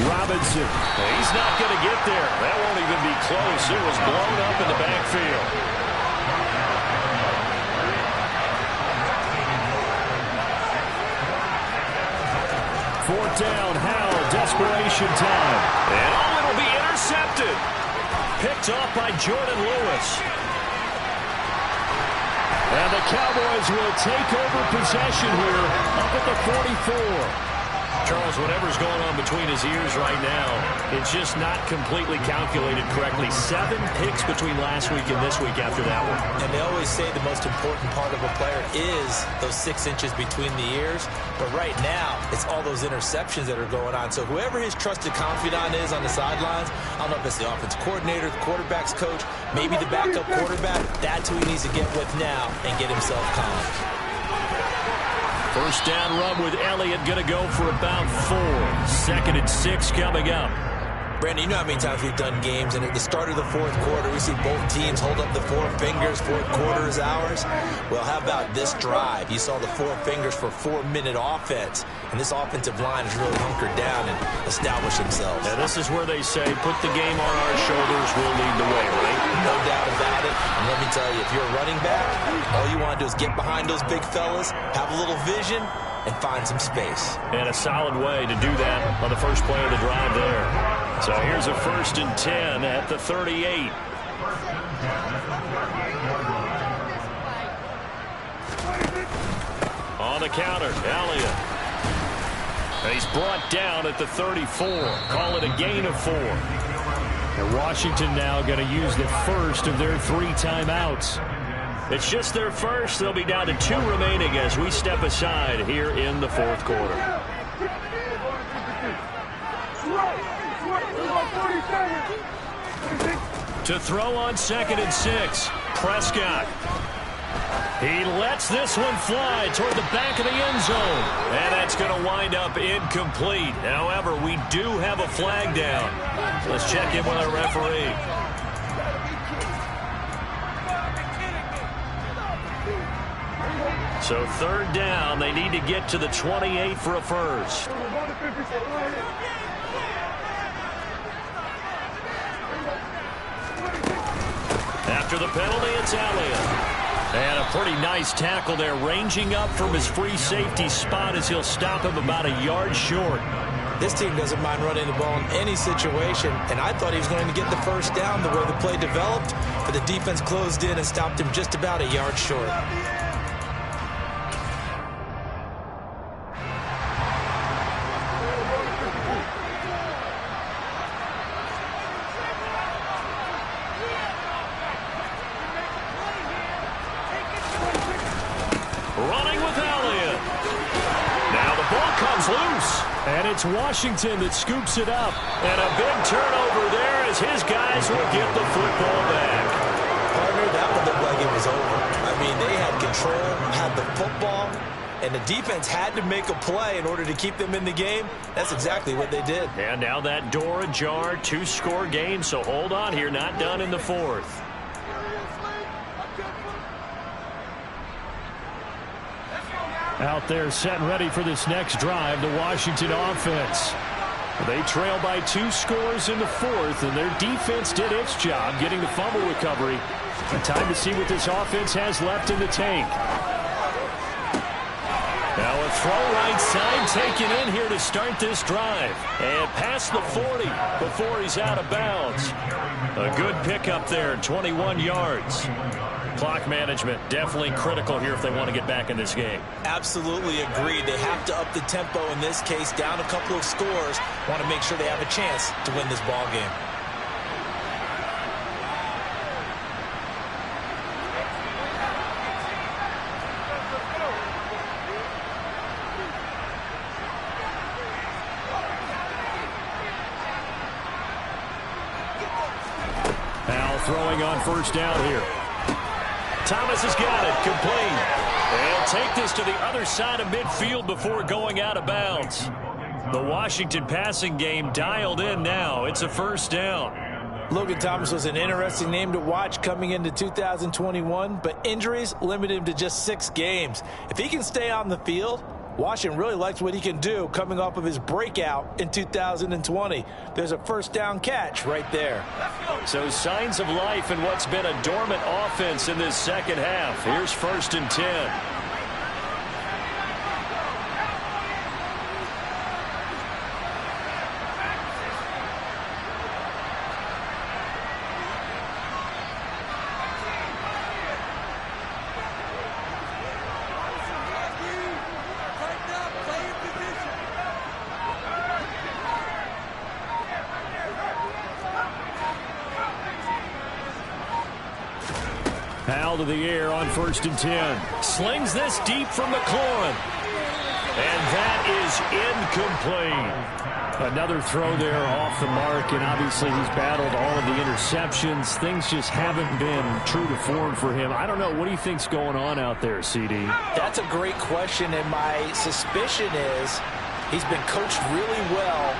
Robinson. He's not going to get there. That won't even be close. It was blown up in the backfield. Fourth down, Howell, desperation time. And it'll be intercepted. Picked off by Jordan Lewis. And the Cowboys will take over possession here up at the 44. Charles, whatever's going on between his ears right now, it's just not completely calculated correctly. 7 picks between last week and this week after that one. And they always say the most important part of a player is those 6 inches between the ears. But right now, it's all those interceptions that are going on. So whoever his trusted confidant is on the sidelines, I don't know if it's the offensive coordinator, the quarterback's coach, maybe the backup quarterback, that's who he needs to get with now and get himself calm. First down run with Elliott, going to go for about 4. Second and 6 coming up. Brandon, you know how many times we've done games, and at the start of the fourth quarter, we see both teams hold up the 4 fingers, fourth quarter is ours. Well, how about this drive? You saw the 4 fingers for 4-minute offense, and this offensive line has really hunkered down and established themselves. Now, this is where they say, put the game on our shoulders, we'll lead the way, right? No doubt about it. And let me tell you, if you're a running back, all you want to do is get behind those big fellas, have a little vision, and find some space. And a solid way to do that on the first play of the drive there. So here's a first and 10 at the 38. On the counter, Elliott. And he's brought down at the 34. Call it a gain of 4. And Washington now going to use the first of their 3 timeouts. It's just their first. They'll be down to 2 remaining as we step aside here in the fourth quarter. To throw on second and 6, Prescott. He lets this one fly toward the back of the end zone. And that's going to wind up incomplete. However, we do have a flag down. Let's check in with our referee. So third down, they need to get to the 28 for a first. After the penalty, it's Elliott. And a pretty nice tackle there, ranging up from his free safety spot as he'll stop him about a yard short. This team doesn't mind running the ball in any situation, and I thought he was going to get the first down the way the play developed, but the defense closed in and stopped him just about a yard short. Running with Elliott. Now the ball comes loose. And it's Washington that scoops it up. And a big turnover there as his guys will get the football back. Partner, that one looked like it was over. I mean, they had control, had the football, and the defense had to make a play in order to keep them in the game. That's exactly what they did. And now that door ajar, 2-score game, so hold on here, not done in the fourth. Out there set and ready for this next drive, the Washington offense. They trail by 2 scores in the fourth, and their defense did its job getting the fumble recovery. And time to see what this offense has left in the tank. Now a throw right side taken in here to start this drive. And past the 40 before he's out of bounds. A good pickup there, 21 yards. Clock management definitely critical here if they want to get back in this game. Absolutely agreed. They have to up the tempo in this case, down a couple of scores. Want to make sure they have a chance to win this ball game. Now throwing on first down here. Thomas has got it, complete. They'll take this to the other side of midfield before going out of bounds. The Washington passing game dialed in now. It's a first down. Logan Thomas was an interesting name to watch coming into 2021, but injuries limited him to just 6 games. If he can stay on the field, Washington really likes what he can do coming off of his breakout in 2020. There's a first down catch right there. So signs of life in what's been a dormant offense in this second half. Here's 1st and 10. Powell to the air on 1st and 10. Slings this deep from McLaurin. And that is incomplete. Another throw there off the mark, and obviously he's battled all of the interceptions. Things just haven't been true to form for him. I don't know. What do you think's going on out there, CD? That's a great question, and my suspicion is he's been coached really well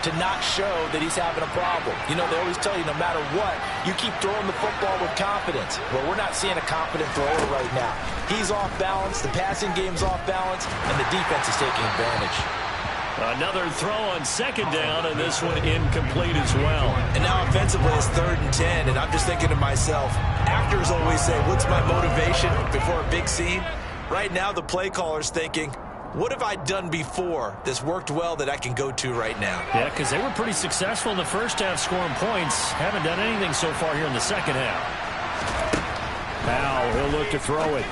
to not show that he's having a problem. You know, they always tell you no matter what, you keep throwing the football with confidence. Well, we're not seeing a confident thrower right now. He's off balance, the passing game's off balance, and the defense is taking advantage. Another throw on 2nd down, and this one incomplete as well. And now offensively it's 3rd and 10, and I'm just thinking to myself, actors always say, what's my motivation before a big scene? Right now the play caller's thinking, what have I done before that's worked well that I can go to right now? Yeah, because they were pretty successful in the first half scoring points. Haven't done anything so far here in the second half. Now he'll look to throw it.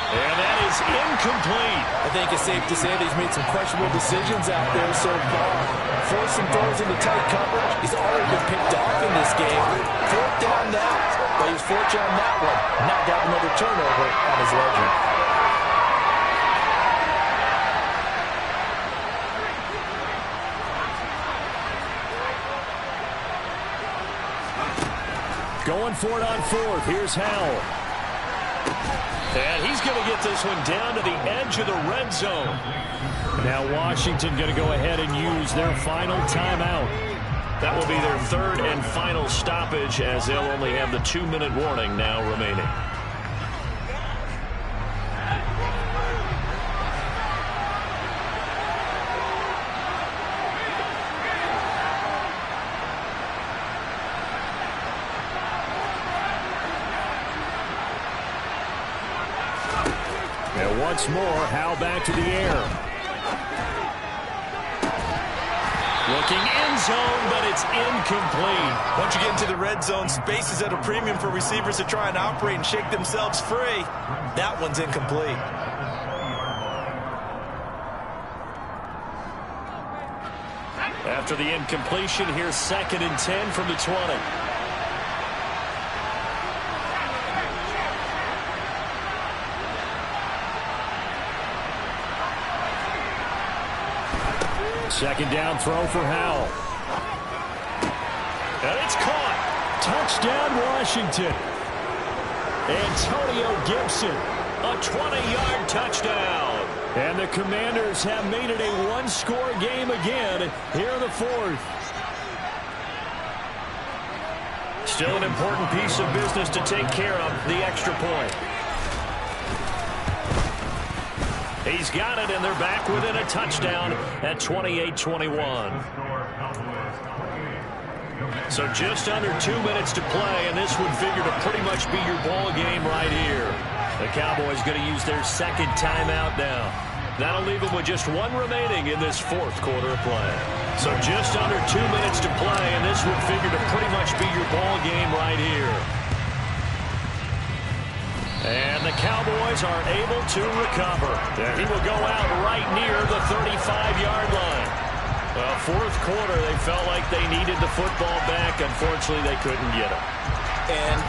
And that is incomplete. I think it's safe to say that he's made some questionable decisions out there so far. Forced some throws into tight coverage. He's already been picked off in this game. 4th down now. But he's fortunate on that one. Not to have another turnover on his ledger. Going for it on 4th. Here's Howell. And he's going to get this one down to the edge of the red zone. Now Washington going to go ahead and use their final timeout. That will be their 3rd and final stoppage, as they'll only have the 2-minute warning now remaining. And once more, Howell back to the air. Looking end zone, but it's incomplete. Once you get into the red zone, space is at a premium for receivers to try and operate and shake themselves free. That one's incomplete. After the incompletion, here's 2nd and 10 from the 20. Second down throw for Howell. And it's caught. Touchdown, Washington. Antonio Gibson, a 20-yard touchdown. And the Commanders have made it a one-score game again here in the fourth. Still an important piece of business to take care of, the extra point. He's got it, and they're back within a touchdown at 28-21. So just under 2 minutes to play, and this would figure to pretty much be your ball game right here. The Cowboys going to use their second timeout now. That'll leave them with just one remaining in this fourth quarter of play. So just under 2 minutes to play, and this would figure to pretty much be your ball game right here. And the Cowboys are able to recover. And he will go out right near the 35-yard line. Well, fourth quarter, they felt like they needed the football back. Unfortunately, they couldn't get it. And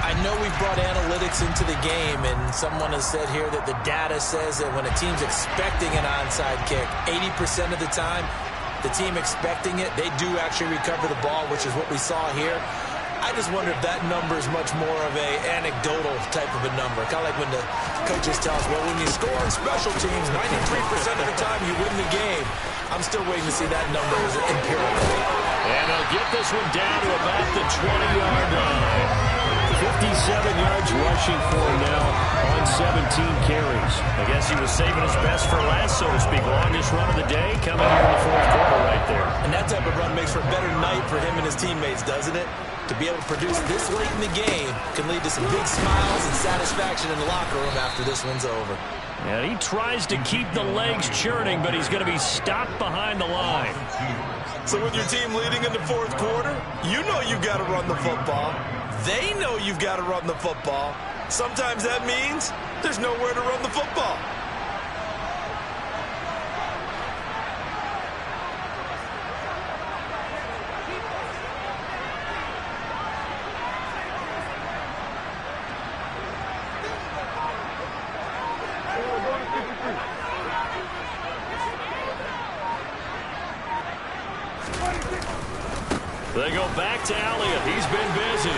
I know we've brought analytics into the game, and someone has said here that the data says that when a team's expecting an onside kick, 80% of the time, the team expecting it, they do actually recover the ball, which is what we saw here. I just wonder if that number is much more of a anecdotal type of a number. Kind of like when the coaches tell us, well, when you score on special teams, 93% of the time you win the game. I'm still waiting to see that number as empirical. And they'll get this one down to about the 20-yard line. 57 yards rushing for him now on 17 carries. I guess he was saving his best for last, so to speak. Longest run of the day coming here in the fourth quarter right there. And that type of run makes for a better night for him and his teammates, doesn't it? To be able to produce this late in the game can lead to some big smiles and satisfaction in the locker room after this one's over. And he tries to keep the legs churning, but he's going to be stopped behind the line. So with your team leading in the fourth quarter, you know you've got to run the football. They know you've got to run the football. Sometimes that means there's nowhere to run the football. They go back to Elliott. He's been busy.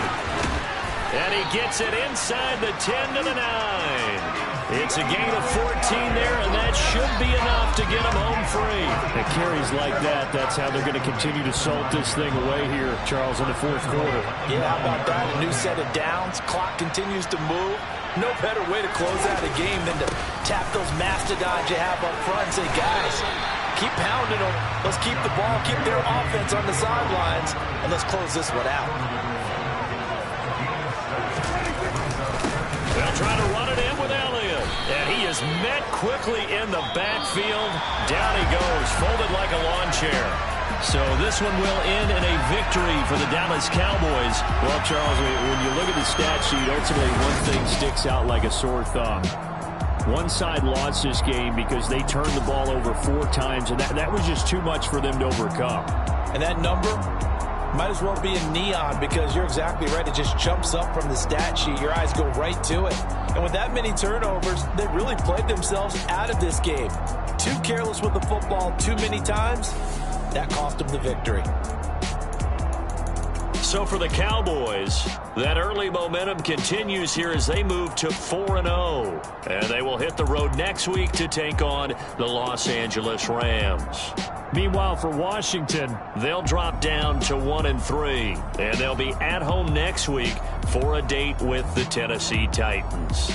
And he gets it inside the 10 to the 9. It's a gain of 14 there, and that should be enough to get him home free. And carries like that, that's how they're going to continue to salt this thing away here, Charles, in the fourth quarter. Yeah, how about that? A new set of downs. Clock continues to move. No better way to close out a game than to tap those mastodons you have up front and say, guys, keep pounding them. Let's keep the ball, keep their offense on the sidelines, and let's close this one out. They'll try to run it in with Elliott. And he is met quickly in the backfield. Down he goes, folded like a lawn chair. So this one will end in a victory for the Dallas Cowboys. Well, Charles, when you look at the stat sheet, ultimately one thing sticks out like a sore thumb. One side lost this game because they turned the ball over 4 times, and that was just too much for them to overcome. And that number might as well be in neon because you're exactly right. It just jumps up from the stat sheet. Your eyes go right to it. And with that many turnovers, they really played themselves out of this game. Too careless with the football too many times. That cost them the victory. So for the Cowboys, that early momentum continues here as they move to 4-0. And they will hit the road next week to take on the Los Angeles Rams. Meanwhile, for Washington, they'll drop down to 1-3. And they'll be at home next week for a date with the Tennessee Titans.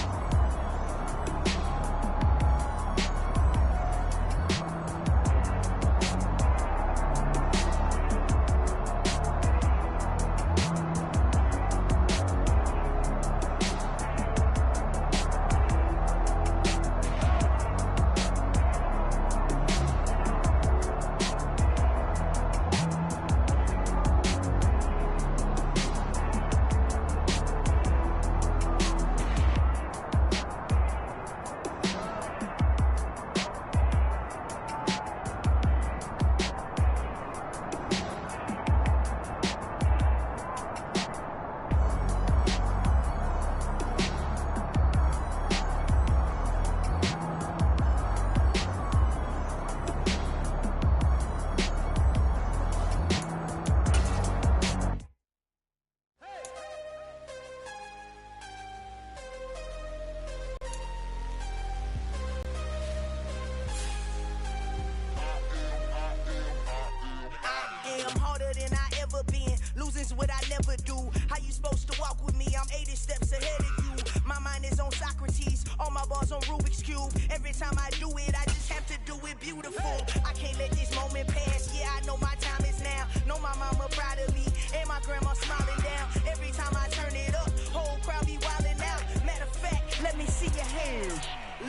is what I never do. How you supposed to walk with me? I'm 80 steps ahead of you. My mind is on Socrates, all my bars on Rubik's Cube. Every time I do it, I just have to do it beautiful. I can't let this moment pass. Yeah, I know my time is now. Know my mama proud of me, and my grandma smiling down. Every time I turn it up, whole crowd be wildin' out. Matter of fact, let me see your hands.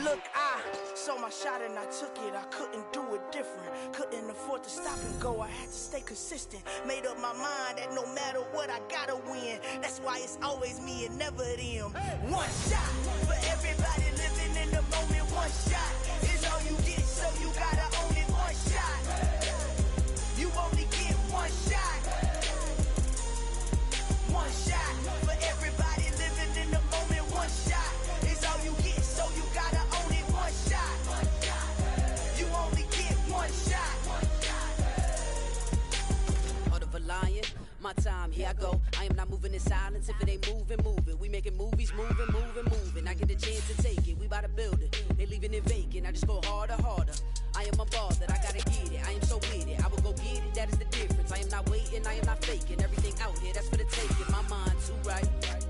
Look, I saw my shot and I took it. I couldn't do it different. Couldn't afford to stop and go. I had to stay consistent. Made up my mind that no matter what, I gotta win. That's why it's always me and never them. One shot for everybody living in the moment. One shot is all you get, so you gotta own it. One shot. You only get one shot. One shot for everybody living in the moment. One shot is all you get, so you gotta own it. One shot. You only get one shot. Heart of a lion, my time, here I go. I am not moving in silence. If it ain't moving, moving. We making movies, moving, moving, moving. I get the chance to take it. We bout to build it. They leaving it vacant. I just go harder, harder. I am a ball that I gotta get it. I am so with it. I will go get it. That is the difference. I am not waiting. I am not faking. Everything out here, that's for the taking. My mind too right.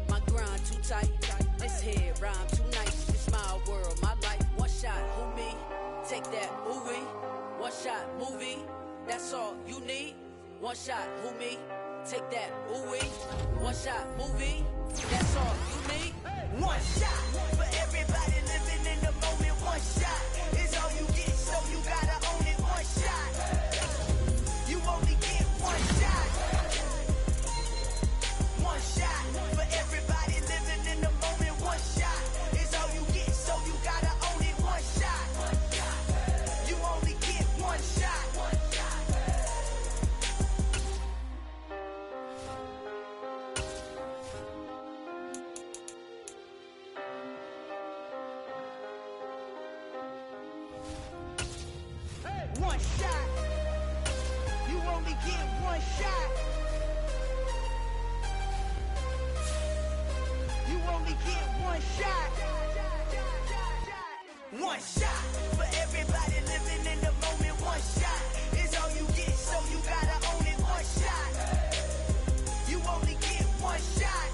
My grind too tight. This head rhyme too nice. This my world, my life. One shot, who me? Take that, ooh-wee. One shot, movie. That's all you need. One shot, who me? Take that, ooh-wee. One shot, movie. That's all you need. One shot for everybody living in the moment. One shot is all you get, so you gotta own it. One shot. You only get one shot. One shot for everybody living in the moment. One shot is all you get, so you gotta own it. One shot. You only get one shot. One shot. You only get one shot. You only get one shot. One shot for everybody living in the moment. One shot is all you get, so you gotta own it. One shot. You only get one shot.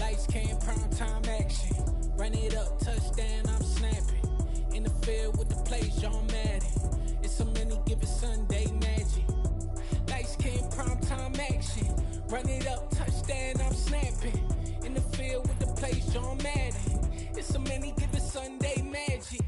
Lights came, prime time action. Run it up, touchdown, I'm snapping. In the field with the plays, John Madden. It's so many, give it Sunday magic. Lights came, prime time action. Run it up, touchdown, I'm snapping. In the field with the plays, John Madden. It's so many, give it Sunday magic.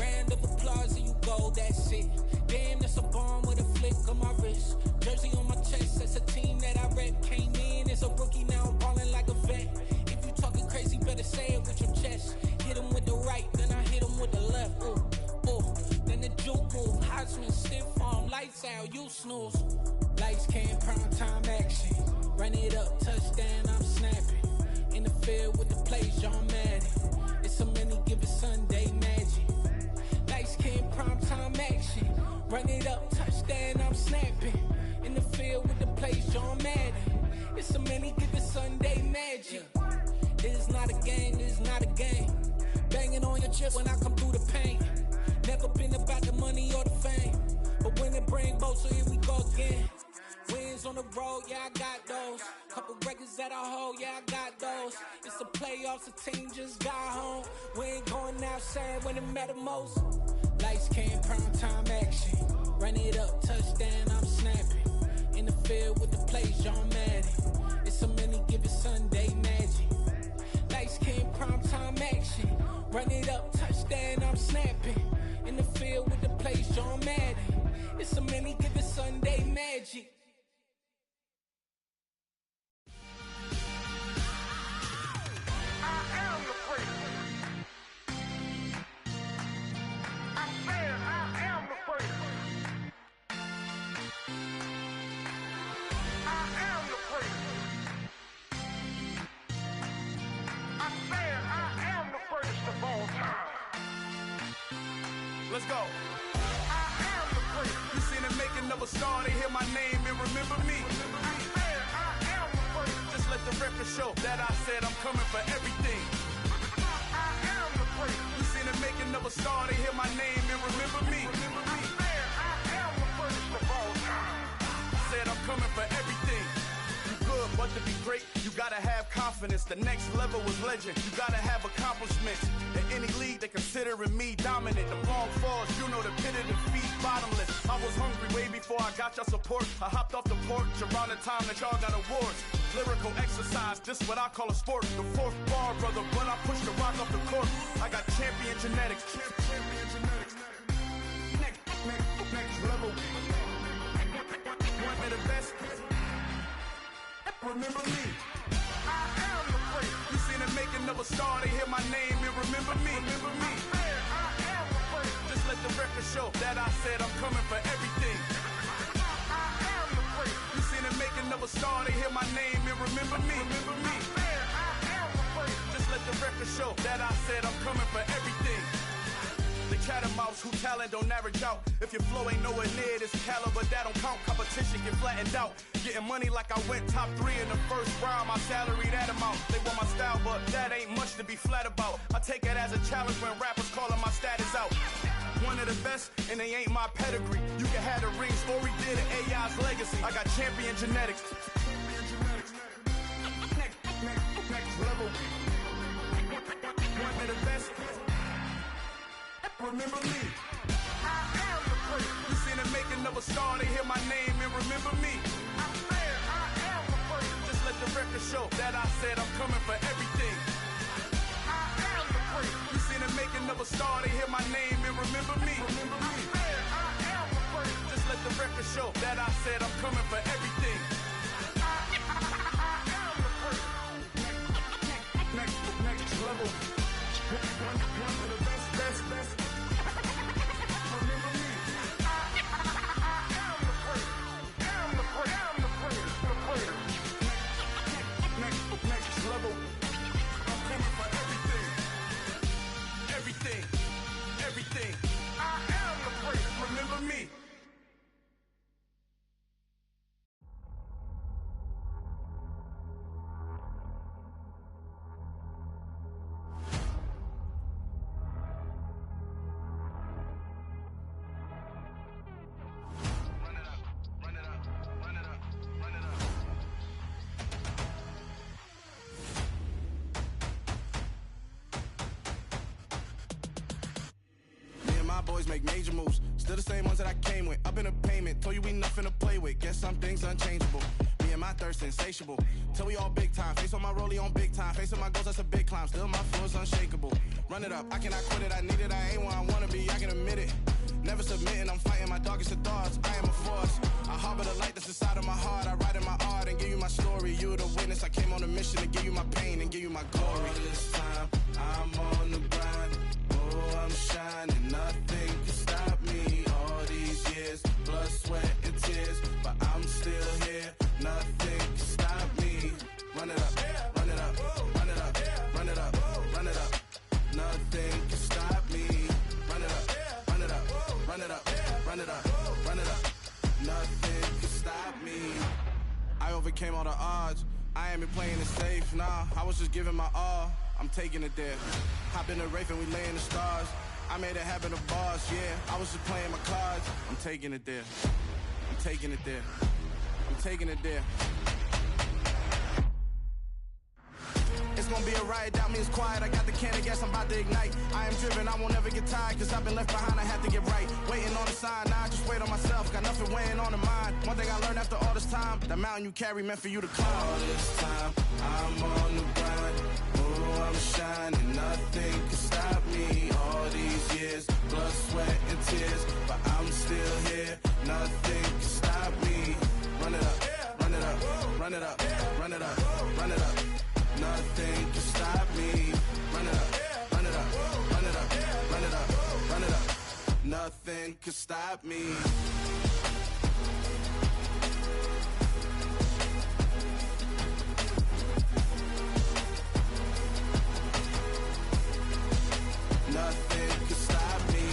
Round of applause, and you go, that's it. Damn, that's a bomb with a flick on my wrist. Jersey on my chest, that's a team that I rep. Came in as a rookie, now I'm ballin' like a vet. If you talking crazy, better say it with your chest. Hit him with the right, then I hit him with the left. Ooh, ooh, then the juke move. Heisman, stiff arm, lights out, you snooze. Lights came, prime time action. Run it up, touchdown, I'm snapping. In the field with the plays, John Madden. It's so many, give it Sunday magic. Lights came, prime time action. Run it up, touchdown, I'm snapping. In the field with the plays, John Madden. It's so many, give it Sunday magic. This is not a game, this is not a game. Banging on your chest when I come through the pain. Never been about the money or the fame. But when it bring both, so here we go again. Wins on the road, yeah, I got those. Couple records that I hold, yeah, I got those. It's the playoffs, the team just got home. We ain't going outside when it matter most. Lights came, prime time action. Run it up, touchdown, I'm snapping. In the field with the plays, John Madden. It's so many, give it Sunday magic. Lights came, prime time action. Run it up, touchdown, I'm snapping. In the field with the plays, John Madden. It's so many, give it Sunday magic. Let's go. I am the You seen the making of a star, they hear my name and remember me. I am the first. Just let the record show that I said I'm coming for everything. I am the first. You seen the making of a star, they hear my name and remember me. I am the first of all time. Said I'm coming for everything. Good, but to be great, you gotta have confidence. The next level was legend. You gotta have accomplishments. In any league, they considering me dominant. The long falls, you know the pit of defeat, bottomless. I was hungry way before I got your support. I hopped off the porch around the time that y'all got awards. Lyrical exercise, this what I call a sport. The fourth bar, brother, when I push the rock off the court. I got champion genetics. Champion genetics. Next level. One of the best. Remember me. I am the first. You seen the making of a star, they hear my name and remember me. Remember me. I am the first. Just let the record show that I said I'm coming for everything. I am the first. You seen the making of a star, they hear my name and remember me. Remember me. I am the first. Just let the record show that I said I'm coming for everything. The cat and mouse who talent don't average out. If your flow ain't nowhere near this caliber, that don't count. Competition get flattened out. Getting money like I went top 3 in the first round. My salary that amount. They want my style, but that ain't much to be flat about. I take it as a challenge when rappers calling my status out. One of the best, and they ain't my pedigree. You can have the rings, or we did it, AI's legacy. I got champion genetics. Next level. One of the best. Remember me. I am the first. You seen the making of a star, they hear my name and remember me. I am the first. Just let the record show that I said I'm coming for everything. I am the first. You seen the making of a star, they hear my name and remember me. Remember me. I am the first. Just let the record show that I said I'm coming for everything. I am the first. Next level. One of the best. Remember me. I am the first. I'm the first. Next level. I'm coming for everything. I am the first. Remember me. Boys make major moves, still the same ones that I came with. Up in a payment, told you we nothing to play with. Guess some things unchangeable. Me and my thirst insatiable. Till we all big time. Face on my rollie on big time. Facing my goals, that's a big climb. Still my flow is unshakable. Run it up, I cannot quit it. I need it, I ain't where I wanna be. I can admit it. Never submitting, I'm fighting my darkest of thoughts. I am a force. I harbor the light that's inside of my heart. I write in my art and give you my story. You the witness. I came on a mission to give you my pain and give you my glory. All this time, I'm on the grind. Oh, I'm shining. Nothing can stop me. All these years, blood, sweat, and tears. But I'm still here. Nothing can stop me. Run it up, run it up, run it up, run it up, run it up. Nothing can stop me. Run it up, run it up, run it up, run it up, run it up. Nothing can stop me. I overcame all the odds. I ain't been playing it safe, nah. I was just giving my all. I'm taking it there. Hop in the Wraith and we lay in the stars. I made it happen to boss, yeah. I was just playing my cards. I'm taking it there. I'm taking it there. I'm taking it there. It's gonna be a riot, doubt me it's quiet. I got the can of gas, I'm about to ignite. I am driven, I won't ever get tired, cause I've been left behind, I have to get right. Waiting on the sign, now I just wait on myself. Got nothing weighing on the mind. One thing I learned after all this time, the mountain you carry meant for you to climb. All this time, I'm on the grind. Oh, I'm shining, nothing can stop me. All these years, blood, sweat, and tears. But I'm still here, nothing can stop me. Run it up, run it up, run it up, run it up, run it up. Nothing can stop me. Run it up, run it up, run it up, run it up, run it up. Nothing can stop me. Nothing can stop me.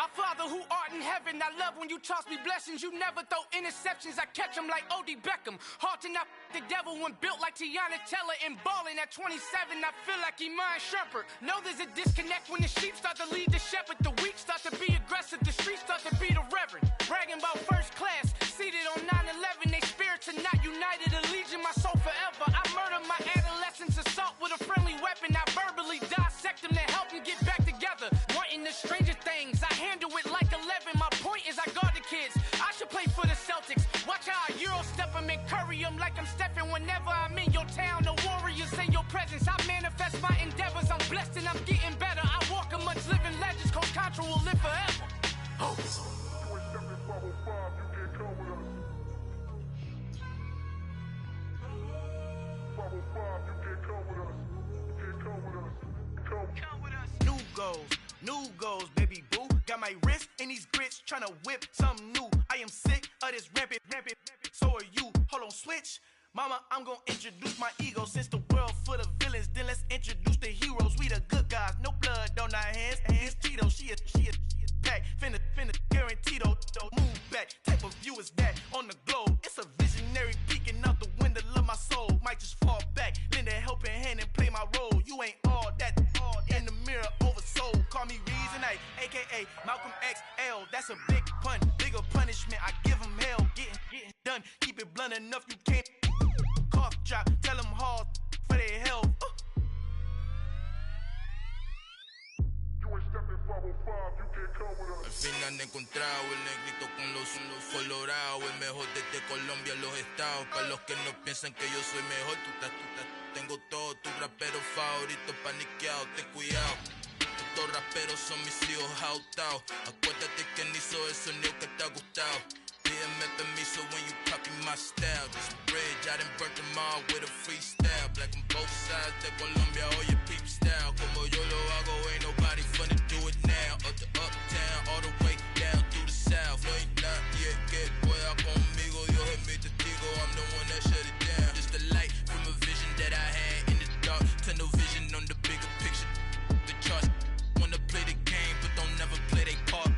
Our Father who art in heaven, I love when you toss me blessings. You never throw interceptions, I catch them like O.D. Beckham. Hard to not the devil when built like Tiana Teller and balling at 27. I feel like Iman Shumpert. Know there's a disconnect when the sheep start to lead the shepherd. The weak start to be aggressive, the streets start to be the reverend. Bragging about first class, seated on 9/11. They spirits are not united, allegiance my soul forever. I murder my adolescence, assault with a friendly weapon. I verbally dissect them to help them get back together. Wanting the stranger things, I handle it like 11. My point is I guard the kids. I should play for the Celtics. Watch how I Euro step them and curry them like I'm Stephen. Whenever I'm in your town, the Warriors in your presence. I manifest my endeavors. I'm blessed and I'm getting better. I walk amongst living legends. Coach Contra will live forever. Oh. New goals, baby boo. Got my wrist in these grits, tryna whip something new. I am sick of this rampant. So are you. Hold on, switch. Mama, I'm gonna introduce my ego. Since the world full of villains, then let's introduce the heroes. We the good guys, no blood on our hands. Hands Tito, she a pack. Finna guaranteed, move back. Type of view is that on the globe? It's a visionary peeking out the window of my soul. Might just fall back, lend a helping hand and play my role. You ain't all that in the mirror oversold. Call me Reason A, aka Malcolm XL. That's a big pun, bigger punishment. I give him hell, getting done. Keep it blunt enough, you can't cough drop. Tell them hard for their health. Al fin han encontrado el negrito con los colorados, el mejor desde Colombia, los estados. Para los que no piensan que yo soy mejor, tengo todo, tus raperos favoritos paniqueados, ten cuidado. Estos raperos son mis hijos adoptados. Acuérdate que ni hizo el sonido que te ha gustado. Pídeme permiso when you copy my style. This bridge, I done burnt them all with a freestyle. Black on both sides de Colombia, oye peep style. Como yo lo hago, ain't nobody finna do it now. Up to uptown, all the way down through the south. No hay nadie que pueda conmigo, Dios es mi testigo. I'm the one that shut it down. Just a light from a vision that I had in the dark. Tunnel vision on the bigger picture. The charts wanna play the game, but don't never play their part.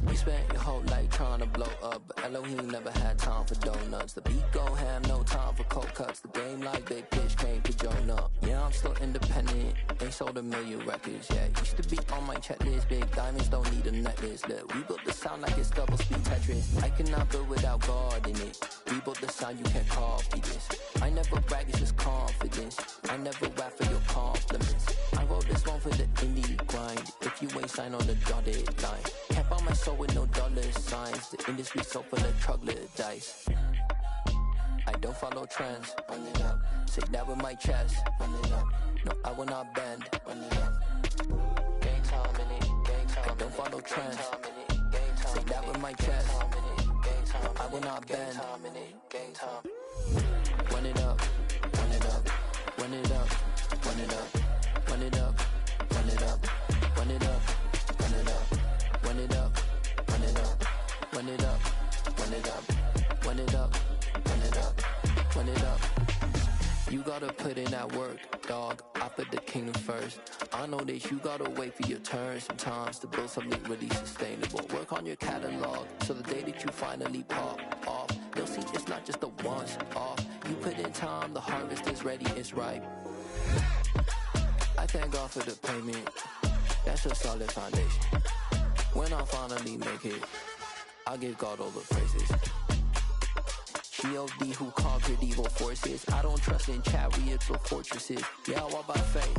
We spent your whole life trying to blow up, but Elohim never had time for donuts. The beat go ham, no time for cold cuts. The game like Big Pitch came to join up. Yeah, I'm still independent, ain't sold a million records yet. Used to be on my checklist, big diamonds don't need a necklace. Look, we built the sound like it's double speed Tetris. I cannot build without God in it. We built the sound, you can't copy this. I never brag, it's just confidence. I never rap for your compliments. I wrote this one for the indie grind. If you ain't signed on the dotted line, can't buy my soul with no dollar signs. The industry so full of troglodytes. I don't follow trends. Run it up. Say that with my chest. Run it up. No, I will not bend. Run it up. Gang time in it. Gang time. I don't follow trends. Say that with my chest. No, I will not bend. Gang time. Run it up. Run it up. Run it up. Run it up. Run it up. Run it up. Run it up. Run it up. Run it up. Run it up. Run it up. Run it up. Run it up. Run it up. Run it up. You gotta put in that work, dog. I put the kingdom first. I know that you gotta wait for your turn sometimes to build something really sustainable. Work on your catalog so the day that you finally pop off, you'll see it's not just a once off. You put in time, the harvest is ready, it's ripe. I thank God for the payment. That's a solid foundation. When I finally make it, I'll give God all the praises. G.O.D. who conquered evil forces. I don't trust in chariots or fortresses. Yeah, I walk by faith.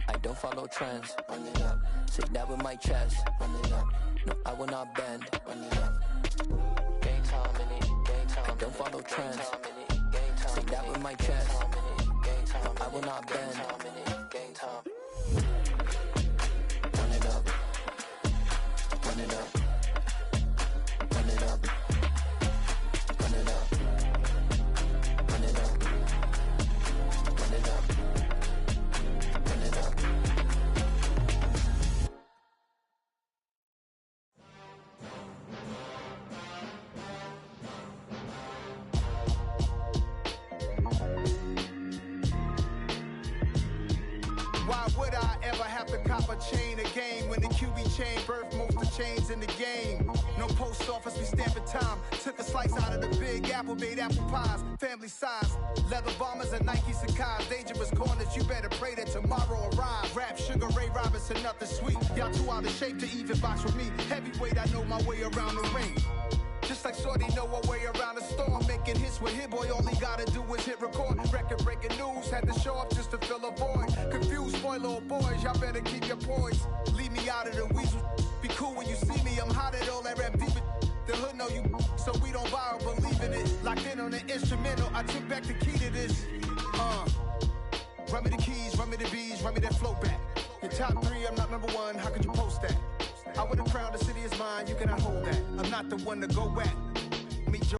I don't follow trends. Run it up. Say that with my chest. Run it up. No, I will not bend. Run it up. Gang time in it. Gang time. I don't follow trends. Say that with my chest. No, I will not bend. Gang time. Run it up. Run it up. Run it up. Run it up. Run it up. Run it up. Run it up. cop a chain of game when the QB chain birth most of chains in the game. No post office, we stamping time. Took a slice out of the big apple, made apple pies. Family size, leather bombers and Nike Sacai's. Dangerous corners, you better pray that tomorrow arrives. Rap, Sugar Ray Robinson, nothing sweet. Y'all too out of shape to even box with me. Heavyweight, I know my way around the ring. Just like Shorty know her way around the storm. Making hits with Hit Boy, all he gotta do is hit record. Record breaking news, had to show up just to fill a void. Confused boy, little boys, y'all better keep your poise. Leave me out of the weasel. Be cool when you see me, I'm hot at all that rap deep. The hood know you, so we don't borrow, believe in it. Locked in on the instrumental, I took back the key to this. Run me the keys, run me the bees, run me that flow back. Your top 3, I'm not number 1, how could you post that? I would have crowned the city is mine, you cannot hold that. I'm not the one to go at.